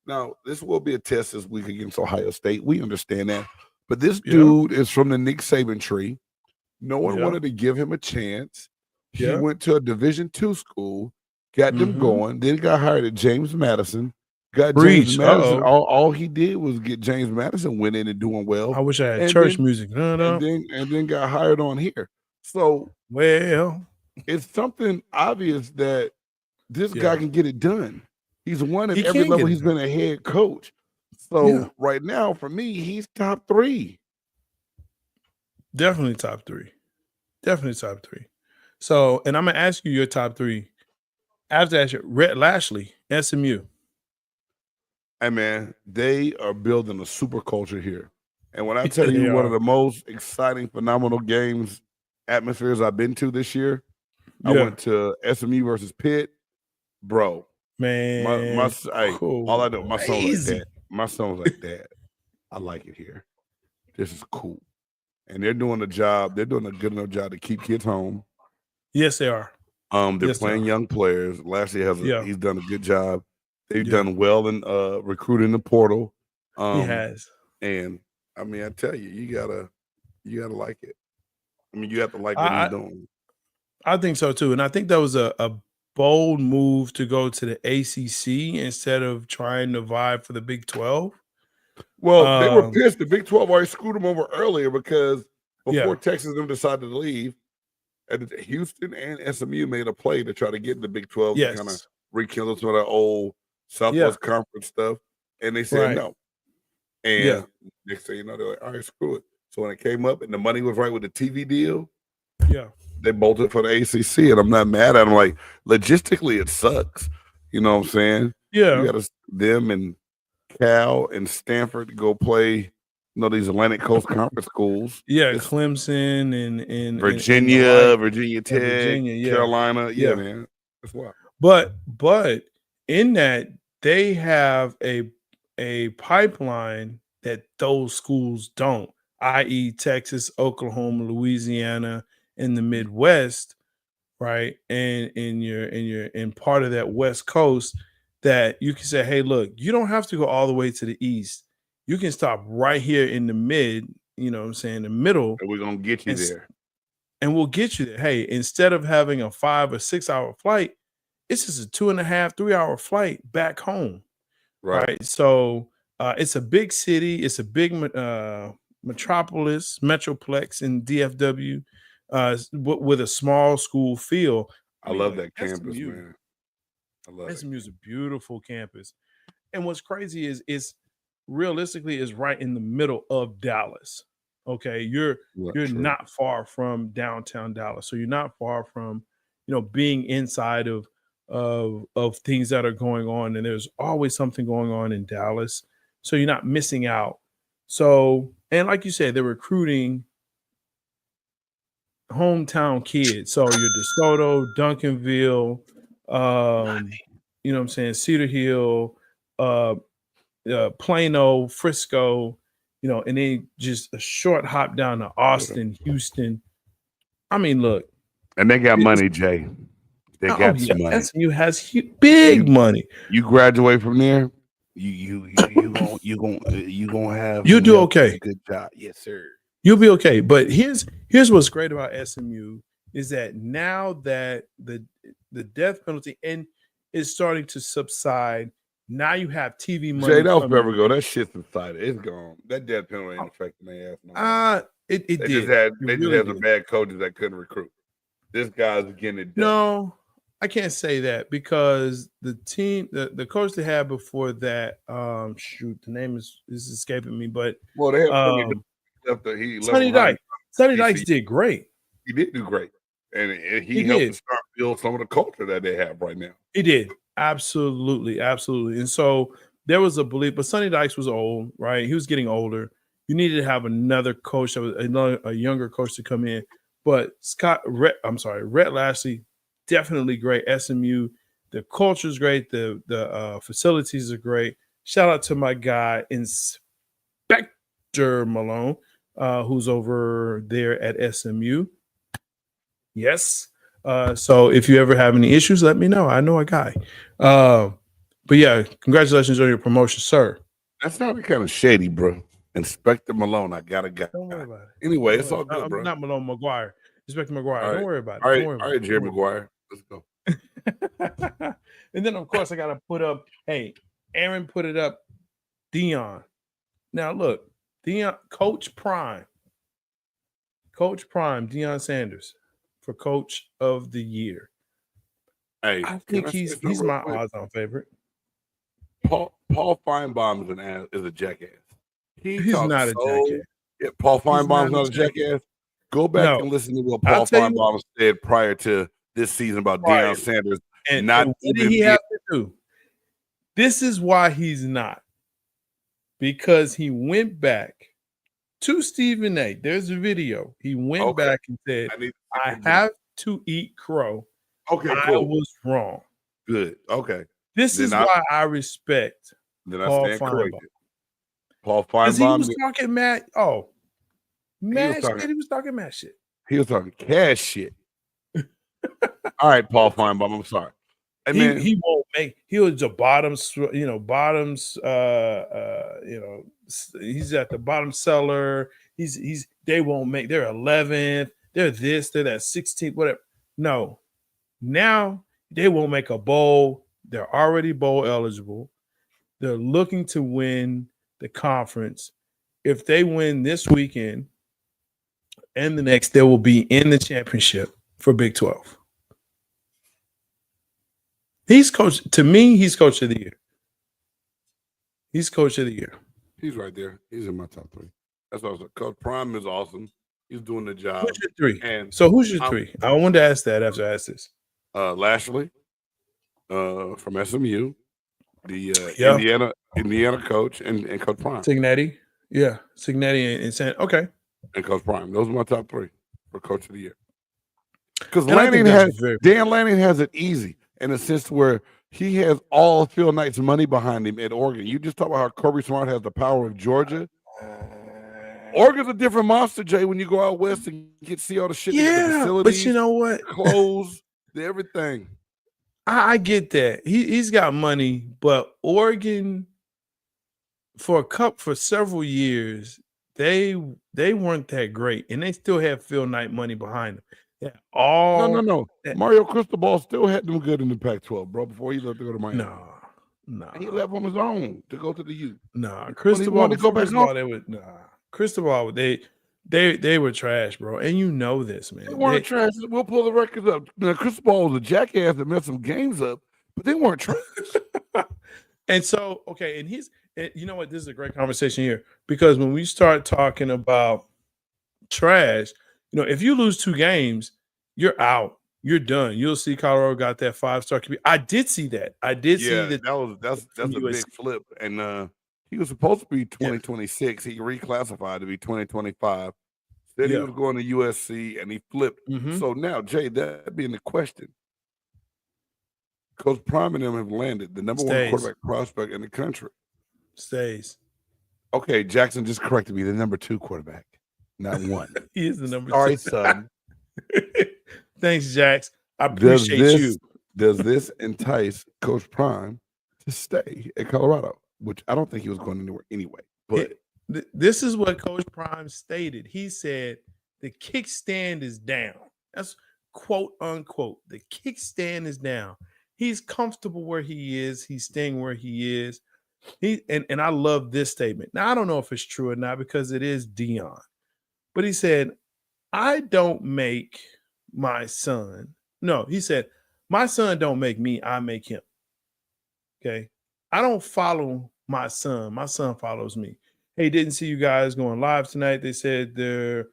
Now, this will be a test this week against Ohio State. We understand that. But this dude is from the Nick Saban tree. No one wanted to give him a chance. He went to a Division II school, got them going, then got hired at James Madison. James Madison. All he did was get James Madison winning and doing well. I wish I had church music. And then got hired on here. So it's something obvious that this guy can get it done. He's won at every level. He's been a head coach. So right now, for me, he's top 3. Definitely top 3. So, and I'm gonna ask you your top 3. After that, Rhett Lashley, SMU. Hey man, they are building a super culture here. And when I tell you one of the most exciting, phenomenal games, atmospheres I've been to this year, I went to SMU versus Pitt. Bro, man, all I know, my son was like that. My son was like, Dad, I like it here. This is cool. And they're doing a job. They're doing a good enough job to keep kids home. Yes, they are. They're playing young players. Lashley he's done a good job. They've done well in recruiting the portal. He has. And I mean, I tell you, you gotta like it. I mean, you have to like what he's doing. I think so too. And I think that was a bold move to go to the ACC instead of trying to vie for the Big 12. Well, they were pissed. The Big 12 already screwed them over earlier because before Texas them decided to leave, Houston and SMU made a play to try to get in the Big 12 to kind of rekindle some of that old Southwest Conference stuff. And they said no. And next thing you know, they're like, all right, screw it. So when it came up and the money was right with the TV deal, they bolted for the ACC. And I'm not mad at them. Like, logistically, it sucks. You know what I'm saying? Yeah. You got them and Cal and Stanford to go play, these Atlantic Coast Conference schools. Yeah, Clemson and Virginia Tech, Carolina. Yeah, man. That's why. But in that, they have a pipeline that those schools don't, i.e. Texas, Oklahoma, Louisiana, in the Midwest, right? And in part of that West Coast, that you can say, hey, look, you don't have to go all the way to the east. You can stop right here in the mid, you know what I'm saying, the middle. And we're going to get you there. And we'll get you there. Hey, instead of having a 5 or 6 hour flight, it's just a 2.5, 3 hour flight back home. Right. So it's a big city. It's a big metroplex in DFW with a small school feel. I love that campus, man. I love it. SMU is a beautiful campus. And what's crazy is realistically is right in the middle of Dallas. Okay, you're not far from downtown Dallas, so you're not far from, being inside of things that are going on, and there's always something going on in Dallas, so you're not missing out. So, and like you said, they're recruiting hometown kids. So you're DeSoto, Duncanville, you know what I'm saying, Cedar Hill, Plano, Frisco. And then just a short hop down to Austin, Houston. I mean, look. And they got money, Jay. They got some money. SMU has big money. You graduate from there, you gonna have. You do okay. Good job, yes, sir. You'll be okay. But here's what's great about SMU is that now that the death penalty is starting to subside. Now you have TV money. Jay, that was forever ago. That shit's subsided. It's gone. That death penalty ain't affecting their ass. They did. Just had some bad coaches that couldn't recruit. This guy's getting it done. No, I can't say that because the team, the coach they had before that, the name is escaping me, but they had Sonny Dykes. Sonny Dykes did great. He did do great, and he helped to start build some of the culture that they have right now. He did. Absolutely. And so there was a belief, but Sonny Dykes was old, right? He was getting older. You needed to have another coach, a younger coach to come in. But Rhett Lashley, definitely great. SMU, the culture is great. The facilities are great. Shout out to my guy, Inspector Malone, who's over there at SMU. Yes. So if you ever have any issues, let me know. I know a guy. But yeah, congratulations on your promotion, sir. That's not kind of shady, bro. Inspector Malone, I got a guy. Don't worry about it. Anyway, it's all good, bro. Not Malone, McGuire. Inspector McGuire. Right. Don't worry about it. All right, Jerry Maguire. Let's go. And then, of course, I got to put up, hey, Aaron put it up, Dion. Now, look, Dion, Coach Prime, Deion Sanders for Coach of the Year. Hey, I think he's my odds-on favorite. Paul Feinbaum is a jackass. He's not a jackass. Yeah, Paul Feinbaum's not a jackass. Go back and listen to what Paul Feinbaum said prior to this season about Deion Sanders. And what did he have to do? This is why he's not. Because he went back to Stephen A. There's a video. He went back and said, I have to eat crow. Okay, I was wrong. Good. Okay. This is why I respect Paul Feinbaum. Paul Feinbaum. He was talking mad. Oh, mad shit. He was talking mad shit. He was talking cash shit. All right, Paul Feinbaum. I'm sorry. He won't make. He was the bottoms. Bottoms. He's at the bottom seller. They won't make. They're 11th. They're this. They're that 16th. Whatever. No. Now they won't make a bowl. They're already bowl eligible. They're looking to win the conference. If they win this weekend and the next, they will be in the championship for Big 12. He's coach. To me, he's coach of the year. He's coach of the year. He's right there. He's in my top 3. That's what I was like. Coach Prime is awesome. He's doing the job. Who's your 3? And so who's your 3? I wanted to ask that after I asked this. Lashley, from SMU, the Indiana coach, and Coach Prime. Signetti, Signetti and San. Okay, and Coach Prime. Those are my top 3 for Coach of the Year. Because Dan Lanning has it easy in a sense where he has all Phil Knight's money behind him at Oregon. You just talk about how Kirby Smart has the power of Georgia. Oregon's a different monster, Jay. When you go out west and see all the shit, the facilities, but you know what? Clothes, everything. I get that. He's got money, but Oregon for several years, they weren't that great, and they still have Phil Knight money behind them. Yeah, No. Mario Cristobal still had them good in the Pac-12, bro, before he left to go to Miami. No. And he left on his own to go to the U. Cristobal, to go back home. Cristobal, they were trash, bro. And you know this, man. They weren't trash. We'll pull the records up. Now, Cristobal was a jackass that messed some games up, but they weren't trash. And so, okay, and you know what? This is a great conversation here, because when we start talking about trash, you know, if you lose 2 games, you're out. You're done. You'll see Colorado got that 5-star QB. I did see that. See that. That's a big flip. And he was supposed to be 2026. He reclassified to be 2025. Said he was going to USC, and he flipped. Mm-hmm. So now, Jay, that being the question, Coach Prime and them have landed the number 1 quarterback prospect in the country. Stays. Okay, Jackson just corrected me. The number 2 quarterback, not 1. He is the number 2. Sorry, son. Thanks, Jax. I appreciate you. Does this entice Coach Prime to stay at Colorado? Which I don't think he was going anywhere anyway. But this is what Coach Prime stated. He said the kickstand is down. That's quote unquote. The kickstand is down. He's comfortable where he is. He's staying where he is. And I love this statement. Now, I don't know if it's true or not, because it is Dion. But he said, I don't make my son. No, he said, my son don't make me, I make him. Okay. I don't follow my son. My son follows me. Hey, didn't see you guys going live tonight. They said there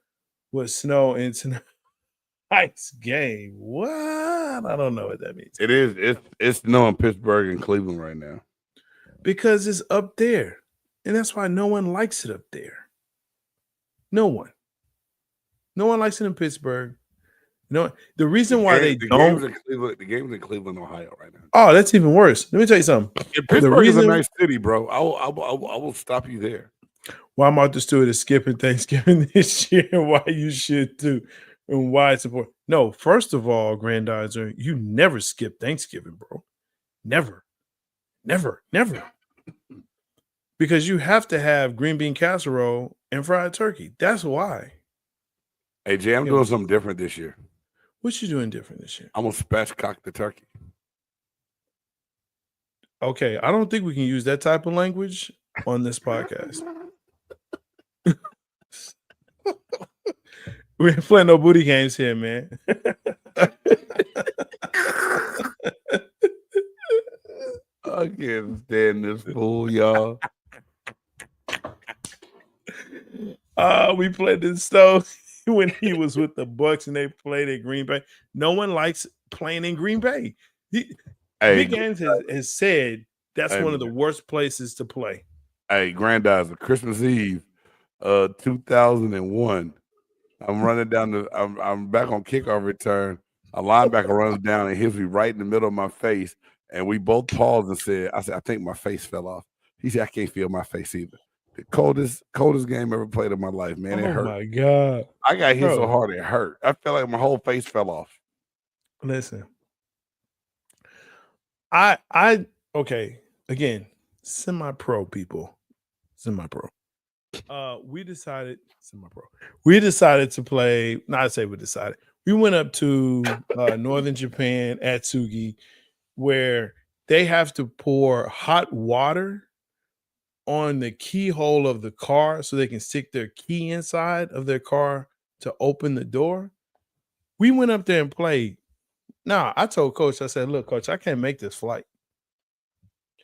was snow in tonight's game. What? I don't know what that means. It is. It's snow in Pittsburgh and Cleveland right now. Because it's up there. And that's why no one likes it up there. No one. No one likes it in Pittsburgh. No, the reason why they don't. The game's in Cleveland, Ohio, right now. Oh, that's even worse. Let me tell you something. Pittsburgh is a nice city, bro. I will stop you there. Why Martha Stewart is skipping Thanksgiving this year, and why you should too, and why it's important. No, first of all, Grandizer, you never skip Thanksgiving, bro. Never. Because you have to have green bean casserole and fried turkey. That's why. Hey, Jay, I'm doing something different this year. What you doing different this year? I'm going to spatchcock the turkey. Okay, I don't think we can use that type of language on this podcast. We ain't playing no booty games here, man. I can't stand this fool, y'all. We played this stuff when he was with the Bucks and they played at Green Bay. No one likes playing in Green Bay. Big Games has said that's one of the worst places to play. Hey, Grandizer, Christmas Eve, 2001. I'm running down I'm back on kickoff return. A linebacker runs down and hits me right in the middle of my face. And we both paused and said, I think my face fell off. He said, I can't feel my face either. The coldest game ever played in my life, man. It hurt. Oh my God. I got hit so hard it hurt. I felt like my whole face fell off. Listen. Okay. Again, semi-pro people. Semi-pro. We decided to play. We went up to northern Japan at Tsugi, where they have to pour hot water on the keyhole of the car so they can stick their key inside of their car to open the door. We went up there and played. Now, I told Coach, I said, look, Coach, I can't make this flight.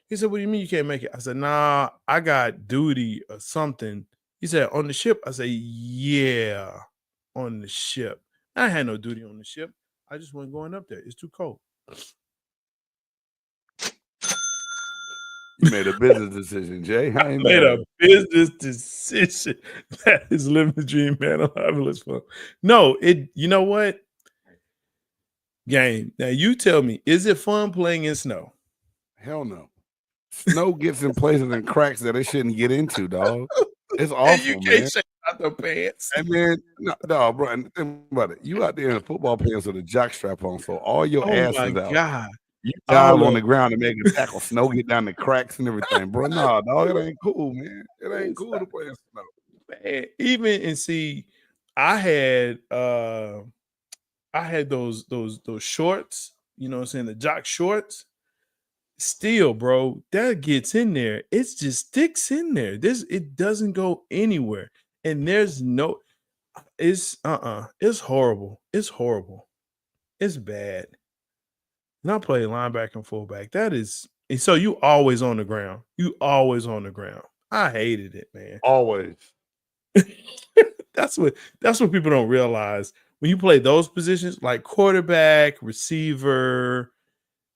He said, what do you mean you can't make it? I said, nah, I got duty or something. He said, on the ship? I said, yeah, on the ship. I had no duty on the ship. I just wasn't going up there. It's too cold. You made a business decision, Jay. I made a business decision. That is living the dream, man. I'm having this fun. No, you know what? Game. Now you tell me, is it fun playing in snow? Hell no. Snow gets in places and cracks that it shouldn't get into, dog. It's awful, you can't shake out the pants. And then, no, bro, and think about it. You out there in football pants with a jock strap on, so all your ass is out. God. You dive on the ground and make a tackle. Snow get down the cracks and everything, bro. Nah, dog, it ain't cool, man. It ain't cool to play in snow. Man, even and see, I had those shorts, you know what I'm saying, the jock shorts. Still, bro, that gets in there. It just sticks in there. It doesn't go anywhere. And there's no it's it's horrible. It's horrible. It's bad. And I play linebacker and fullback. That is so you always on the ground. You always on the ground. I hated it, man. Always. That's what people don't realize. When you play those positions like quarterback, receiver,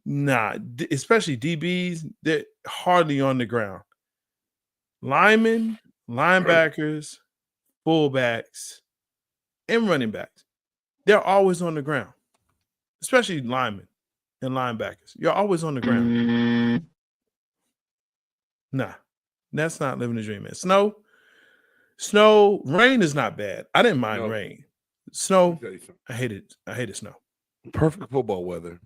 especially DBs, they're hardly on the ground. Linemen, linebackers, fullbacks, and running backs, they're always on the ground, especially linemen and linebackers. You're always on the ground. Nah, that's not living the dream, man. Snow, rain is not bad. I didn't mind rain. Snow, I hate it. I hated snow. Perfect football weather.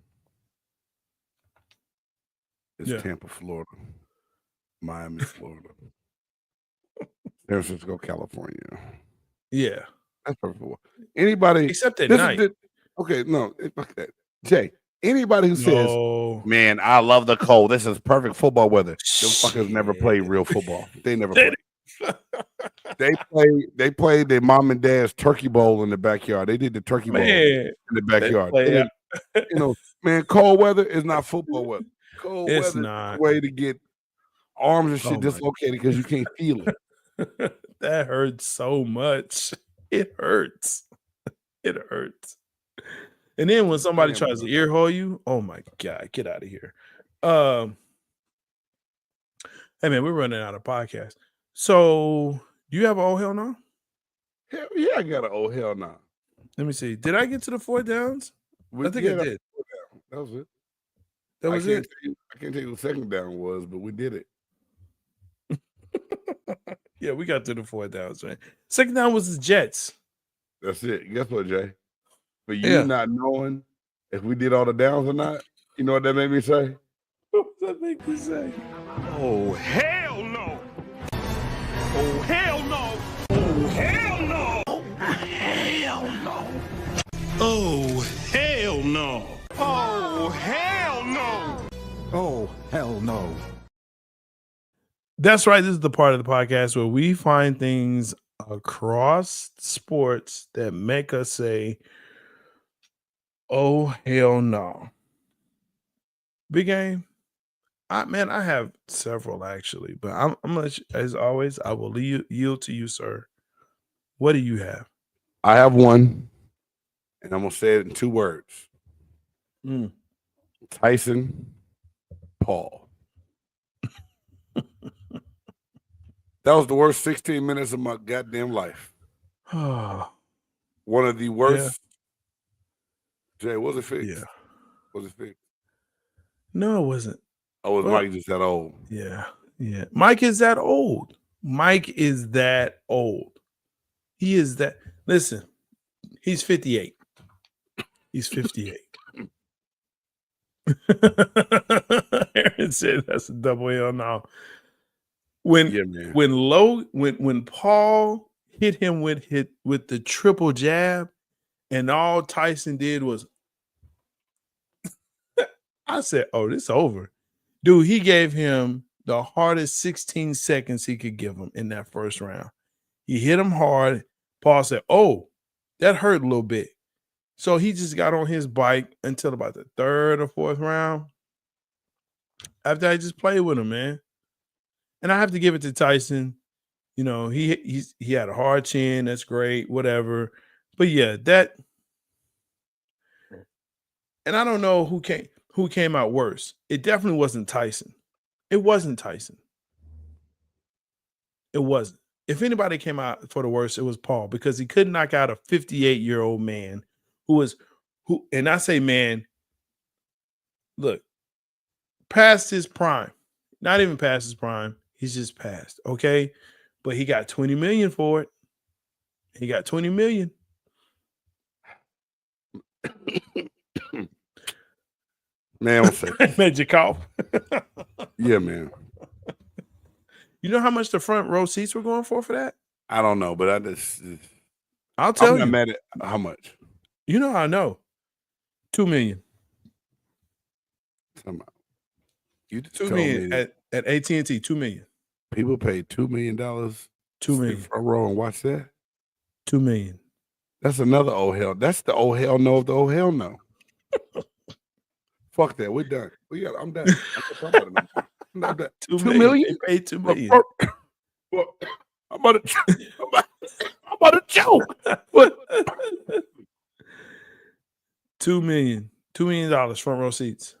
It's Tampa, Florida, Miami, Florida, San Francisco, California. Yeah, that's perfect football. Anybody except at night. Okay, no, okay. Jay. Anybody who says, "Man, I love the cold. This is perfect football weather." Those fuckers never played real football. They never played. They played their mom and dad's turkey bowl in the backyard. They did the turkey bowl in the backyard. You know, man, cold weather is not football weather. Cold weather is a way to get arms and shit dislocated because you can't feel it. That hurts so much. It hurts. It hurts. And then when somebody tries to ear hole you, oh my God, get out of here. Hey man, we're running out of podcasts. So do you have an oh hell no? Hell yeah, I got an oh hell no. Let me see. Did I get to the 4 downs? I think I did. That was it. That was it. I can't tell you what the second down was, but we did it. Yeah, we got to the 4 downs, man. Second down was the Jets. That's it. Guess what, Jay? For you not knowing if we did all the downs or not, you know what that made me say? What does that make me say? Oh, hell no. Oh, hell no. Oh, hell no. Oh, hell no. Oh, hell no. Oh, hell no. Oh, hell no. That's right. This is the part of the podcast where we find things across sports that make us say, oh, hell no. Big game. I have several actually, but I'm gonna, as always, I will yield to you, sir. What do you have? I have one, and I'm gonna say it in 2 words. Tyson Paul. That was the worst 16 minutes of my goddamn life. One of the worst. Yeah. Jay, was it fixed? Yeah. Was it fixed? No, it wasn't. Oh, was Mike just that old? Yeah. Yeah. Mike is that old. Mike is that old. He is that. Listen, he's 58. He's 58. Aaron said that's a double L now. When Paul hit him with the triple jab, and all Tyson did was, I said, "Oh, this is over." Dude, he gave him the hardest 16 seconds he could give him in that first round. He hit him hard. Paul said, "Oh, that hurt a little bit." So he just got on his bike until about the 3rd or 4th round. After I just played with him, man. And I have to give it to Tyson. You know, he had a hard chin. That's great, whatever. But yeah, that. And I don't know who came out worse. It definitely wasn't Tyson. It wasn't Tyson. It wasn't. If anybody came out for the worst, it was Paul, because he couldn't knock out a 58-year-old man who, and I say man, look, past his prime. Not even past his prime. He's just passed, okay? But he got $20 million for it. He got $20 million. Man, I'm saying. Made you cough. Yeah, man. You know how much the front row seats were going for that? I don't know, but I'll tell I'm you. not mad at how much. You know how I know. $2 million. You just $2 told million me at AT&T. $2 million. people paid $2 million $2 to million. sit front row and watch that. $2 million. That's another oh hell. That's the oh hell no of the oh hell no. Fuck that. We're done. I'm done. I'm not talking about it no more. I'm done. $2 $2 million? They paid $2 million. I'm about to choke. What? $2 million. $2 million front row seats.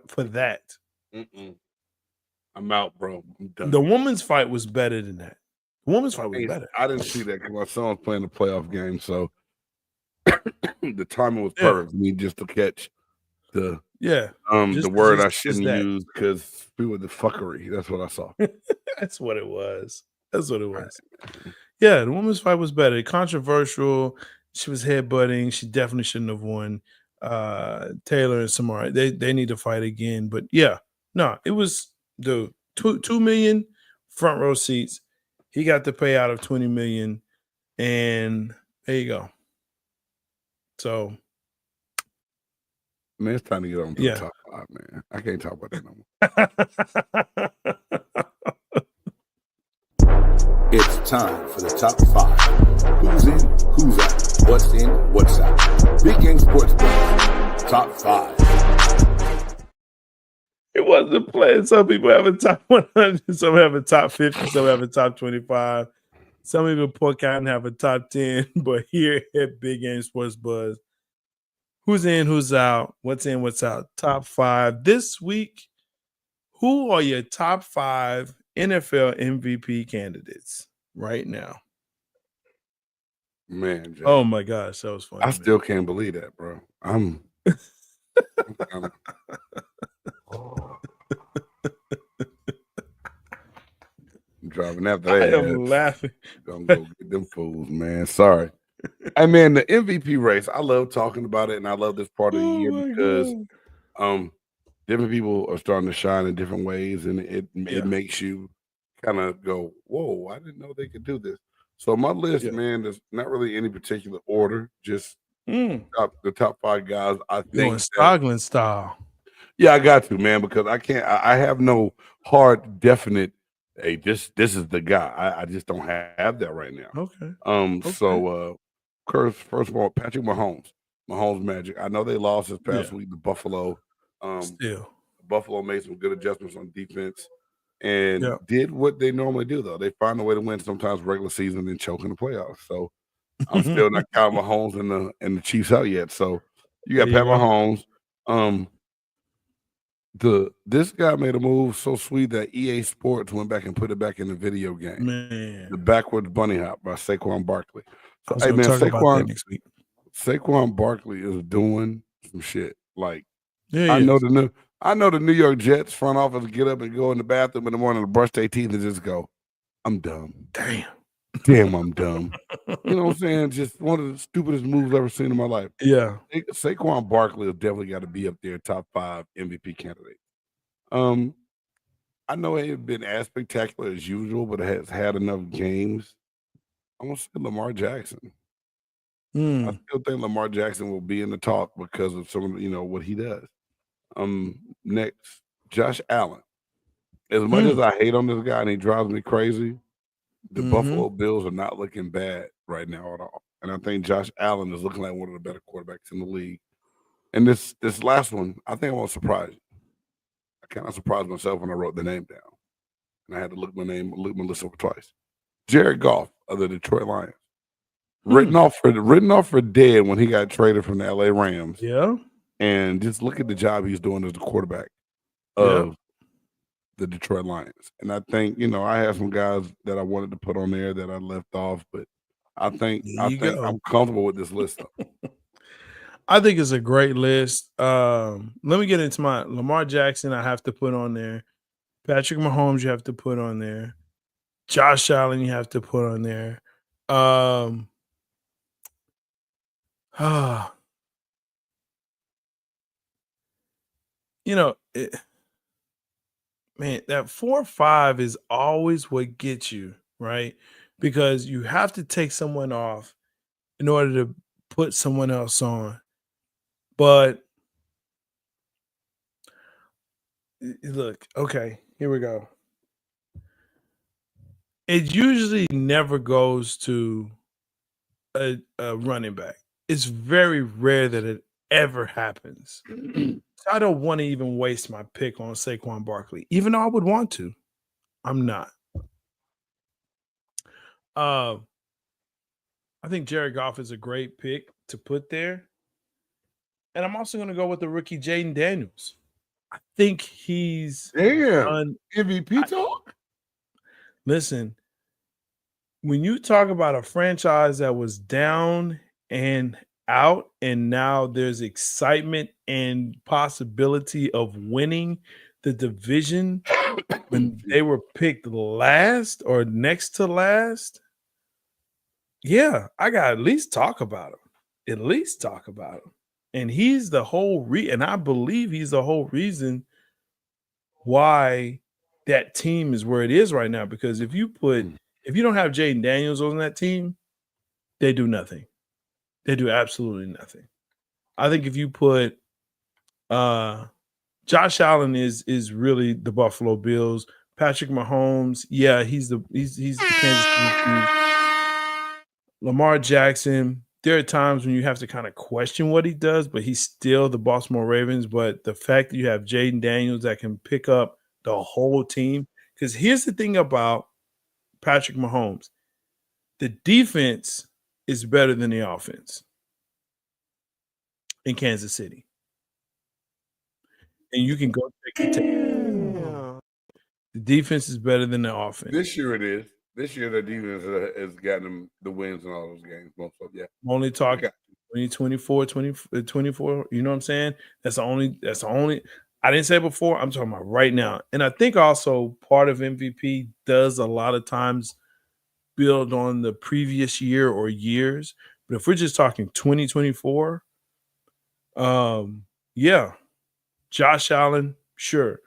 For that. I'm out, bro. I'm done. The women's fight was better than that. The women's fight was better. I didn't see that because my son was playing the playoff game, so the timing was perfect for me just to catch the word I shouldn't use because we were the fuckery. That's what I saw. That's what it was. Yeah, the women's fight was better. Controversial. She was headbutting. She definitely shouldn't have won. Taylor and Samara, they need to fight again. But yeah, no, it was the $2 million front row seats. He got the payout of $20 million, and there you go. So, man, it's time to get on to the top 5, man. I can't talk about that no more. It's time for the top 5. Who's in, who's out, what's in, what's out. Big Game Sports Buzz, top 5. It wasn't playing. Some people have a top 100, some have a top 50, some have a top 25. Some people poke out and have a top 10. But here at Big Game Sports Buzz, who's in, who's out, what's in, what's out, top 5. This week, who are your top 5 NFL MVP candidates right now? Man, Jay, oh my gosh, that was funny. I still can't believe that, bro. I'm driving after that. I am laughing. Don't go get them fools, man. Sorry. Hey, man, the MVP race, I love talking about it, and I love this part of the year because different people are starting to shine in different ways, and it makes you kind of go, whoa, I didn't know they could do this. So my list, man, there's not really any particular order, just the top 5 guys. I think Stoglin style. Yeah, I got to, man, because I have no hard, definite, hey, this is the guy. I just don't have that right now. Okay. So first of all, Patrick Mahomes Magic. I know they lost this past week to Buffalo. Buffalo made some good adjustments on defense and did what they normally do, though. They find a way to win sometimes regular season and choke in the playoffs. So I'm still not counting Mahomes and the Chiefs out yet. So you got Pat Mahomes. This guy made a move so sweet that EA Sports went back and put it back in the video game. Man. The backwards bunny hop by Saquon Barkley. So, hey man, Saquon Barkley is doing some shit. Like I know the New York Jets front office get up and go in the bathroom in the morning to brush their teeth and just go, I'm dumb. Damn, I'm dumb. You know what I'm saying? Just one of the stupidest moves I've ever seen in my life. Yeah. Saquon Barkley has definitely got to be up there, top 5 MVP candidate. I know it ain't been as spectacular as usual, but it has had enough games. I'm gonna say Lamar Jackson. I still think Lamar Jackson will be in the talk because of some of what he does. Next, Josh Allen. As much as I hate on this guy and he drives me crazy, the Buffalo Bills are not looking bad right now at all. And I think Josh Allen is looking like one of the better quarterbacks in the league. And this last one, I think I want to surprise you. I kind of surprised myself when I wrote the name down. And I had to look my list over twice. Jared Goff of the Detroit Lions. Written off for dead when he got traded from the LA Rams. Yeah. And just look at the job he's doing as the quarterback of the Detroit Lions. And I think, I have some guys that I wanted to put on there that I left off, but I think I'm comfortable with this list though. I think it's a great list. Let me get into my Lamar Jackson I have to put on there. Patrick Mahomes you have to put on there. Josh Allen you have to put on there. Man, that 4-5 is always what gets you, right? Because you have to take someone off in order to put someone else on. But look, okay, here we go. It usually never goes to a running back. It's very rare that it ever happens. So I don't want to even waste my pick on Saquon Barkley, even though I would want to. I'm not. I think Jared Goff is a great pick to put there. And I'm also going to go with the rookie Jaden Daniels. I think he's MVP talk. Listen, when you talk about a franchise that was down and out, and now there's excitement and possibility of winning the division when they were picked last or next to last, yeah, I got to at least talk about him. At least talk about him. And he's the whole and I believe he's the whole reason why that team is where it is right now. Because if you don't have Jaden Daniels on that team, they do nothing. They do absolutely nothing. I think if you put Josh Allen is really the Buffalo Bills. Patrick Mahomes, yeah, he's the Kansas City Chiefs. Lamar Jackson, there are times when you have to kind of question what he does, but he's still the Baltimore Ravens. But the fact that you have Jaden Daniels that can pick up the whole team, because here's the thing about Patrick Mahomes. The defense is better than the offense in Kansas City. And you can go take the defense is better than the offense. This year it is. This year the defense has gotten them the wins in all those games. Most of yeah. I'm only talking 2024, 24. You know what I'm saying? That's the only. I didn't say it before. I'm talking about right now. And I think also part of MVP does a lot of times build on the previous year or years. But if we're just talking 2024, yeah, Josh Allen, sure.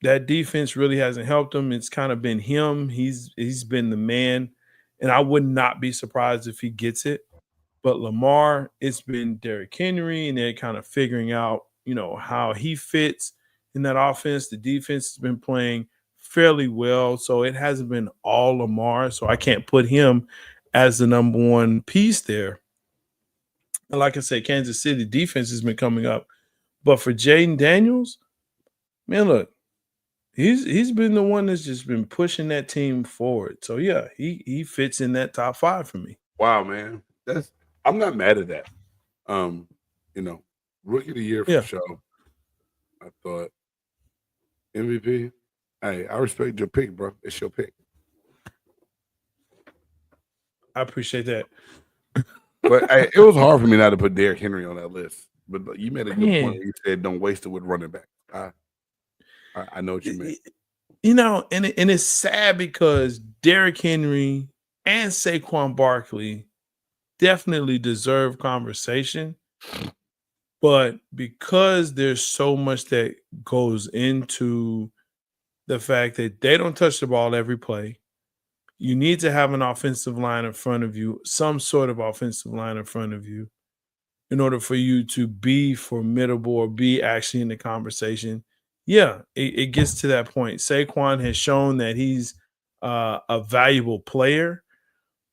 That defense really hasn't helped him. It's kind of been him. He's been the man, and I would not be surprised if he gets it. But Lamar, it's been Derrick Henry, and they're kind of figuring out, how he fits in that offense. The defense has been playing fairly well, so it hasn't been all Lamar. So I can't put him as the number one piece there. And like I said, Kansas City defense has been coming up. But for Jaden Daniels, man, look. He's been the one that's just been pushing that team forward. So yeah, he fits in that top 5 for me. Wow, man. I'm not mad at that. Rookie of the year for sure. I thought MVP. Hey, I respect your pick, bro. It's your pick. I appreciate that. But hey, it was hard for me not to put Derrick Henry on that list. But you made a good point. You said don't waste it with running back. I know what you mean. And it's sad because Derrick Henry and Saquon Barkley definitely deserve conversation. But because there's so much that goes into the fact that they don't touch the ball every play, you need to have an offensive line in front of you, some sort of offensive line in front of you, in order for you to be formidable or be actually in the conversation. Yeah, it gets to that point. Saquon has shown that he's a valuable player,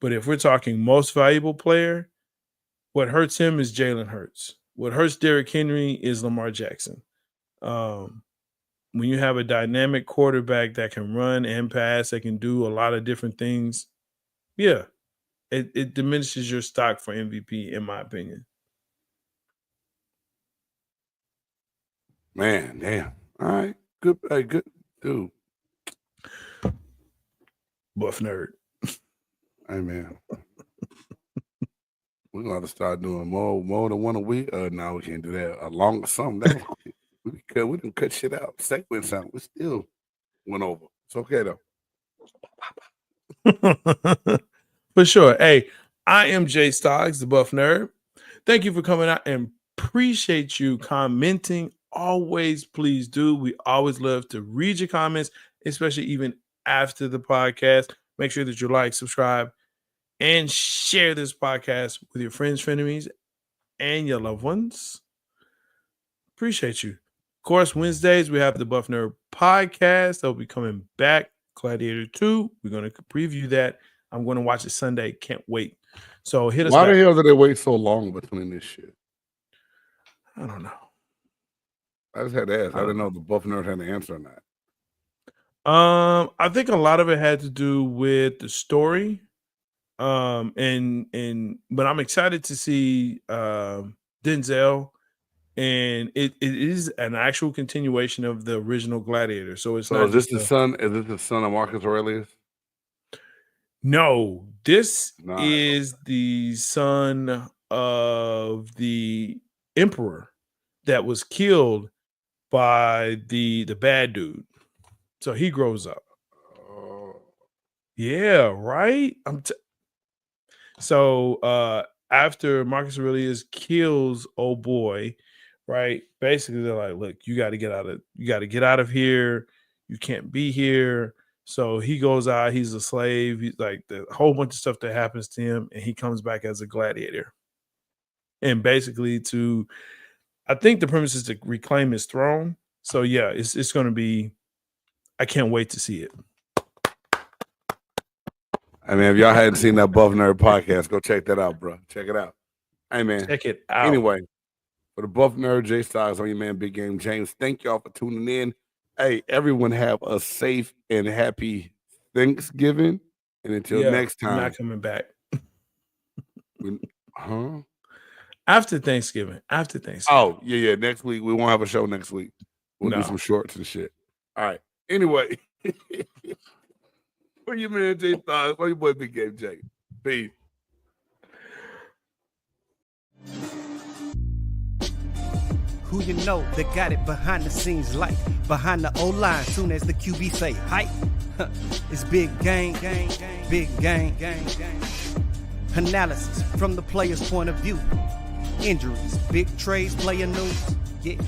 but if we're talking most valuable player, what hurts him is Jalen Hurts. What hurts Derrick Henry is Lamar Jackson. When you have a dynamic quarterback that can run and pass, that can do a lot of different things, yeah, it diminishes your stock for MVP, in my opinion. Man, damn. All right. Good. Good dude. Buff nerd. Hey, man. We're going to have to start doing more than one a week. No, we can't do that. A longer something. We didn't cut shit out. Sequence out. We still went over. It's okay, though. For sure. Hey, I am Jay Stoggs, the Buff Nerd. Thank you for coming out and appreciate you commenting always, please do. We always love to read your comments, especially even after the podcast. Make sure that you like, subscribe, and share this podcast with your friends, frenemies, and your loved ones. Appreciate you. Of course, Wednesdays, we have the Buff Nerd podcast. They'll be coming back. Gladiator 2. We're going to preview that. I'm going to watch it Sunday. Can't wait. So hit us Why back. the hell did they wait so long between this shit? I don't know. I just had to ask. I didn't know the Buff Nerd had an answer on that. I think a lot of it had to do with the story. But I'm excited to see Denzel, and it is an actual continuation of the original Gladiator. So it's not. Is this the son? Is this the son of Marcus Aurelius? No, this is the son of the emperor that was killed by the bad dude. So he grows up. Yeah, right. So after Marcus Aurelius kills old boy, right? Basically, they're like, "Look, you got to get out of here. You can't be here." So he goes out. He's a slave. He's like the whole bunch of stuff that happens to him, and he comes back as a gladiator. And basically, I think the premise is to reclaim his throne. So yeah, it's going to be. I can't wait to see it. I mean, if y'all hadn't seen that Buff Nerd podcast, go check that out, bro. Check it out. Hey, man. Check it out. Anyway, for the Buff Nerd, J Styles, I'm your man, Big Game James. Thank y'all for tuning in. Hey, everyone have a safe and happy Thanksgiving. And until next time. I'm not coming back. Huh? After Thanksgiving. Oh, yeah. Next week. We won't have a show next week. We'll do some shorts and shit. All right. Anyway. For your man, J Styles. For your boy, Big Game J. Peace. Who you know that got it behind the scenes like behind the O-line soon as the QB say hype. It's big gang, big gang. Analysis from the player's point of view. Injuries, big trades, player news. Yeah.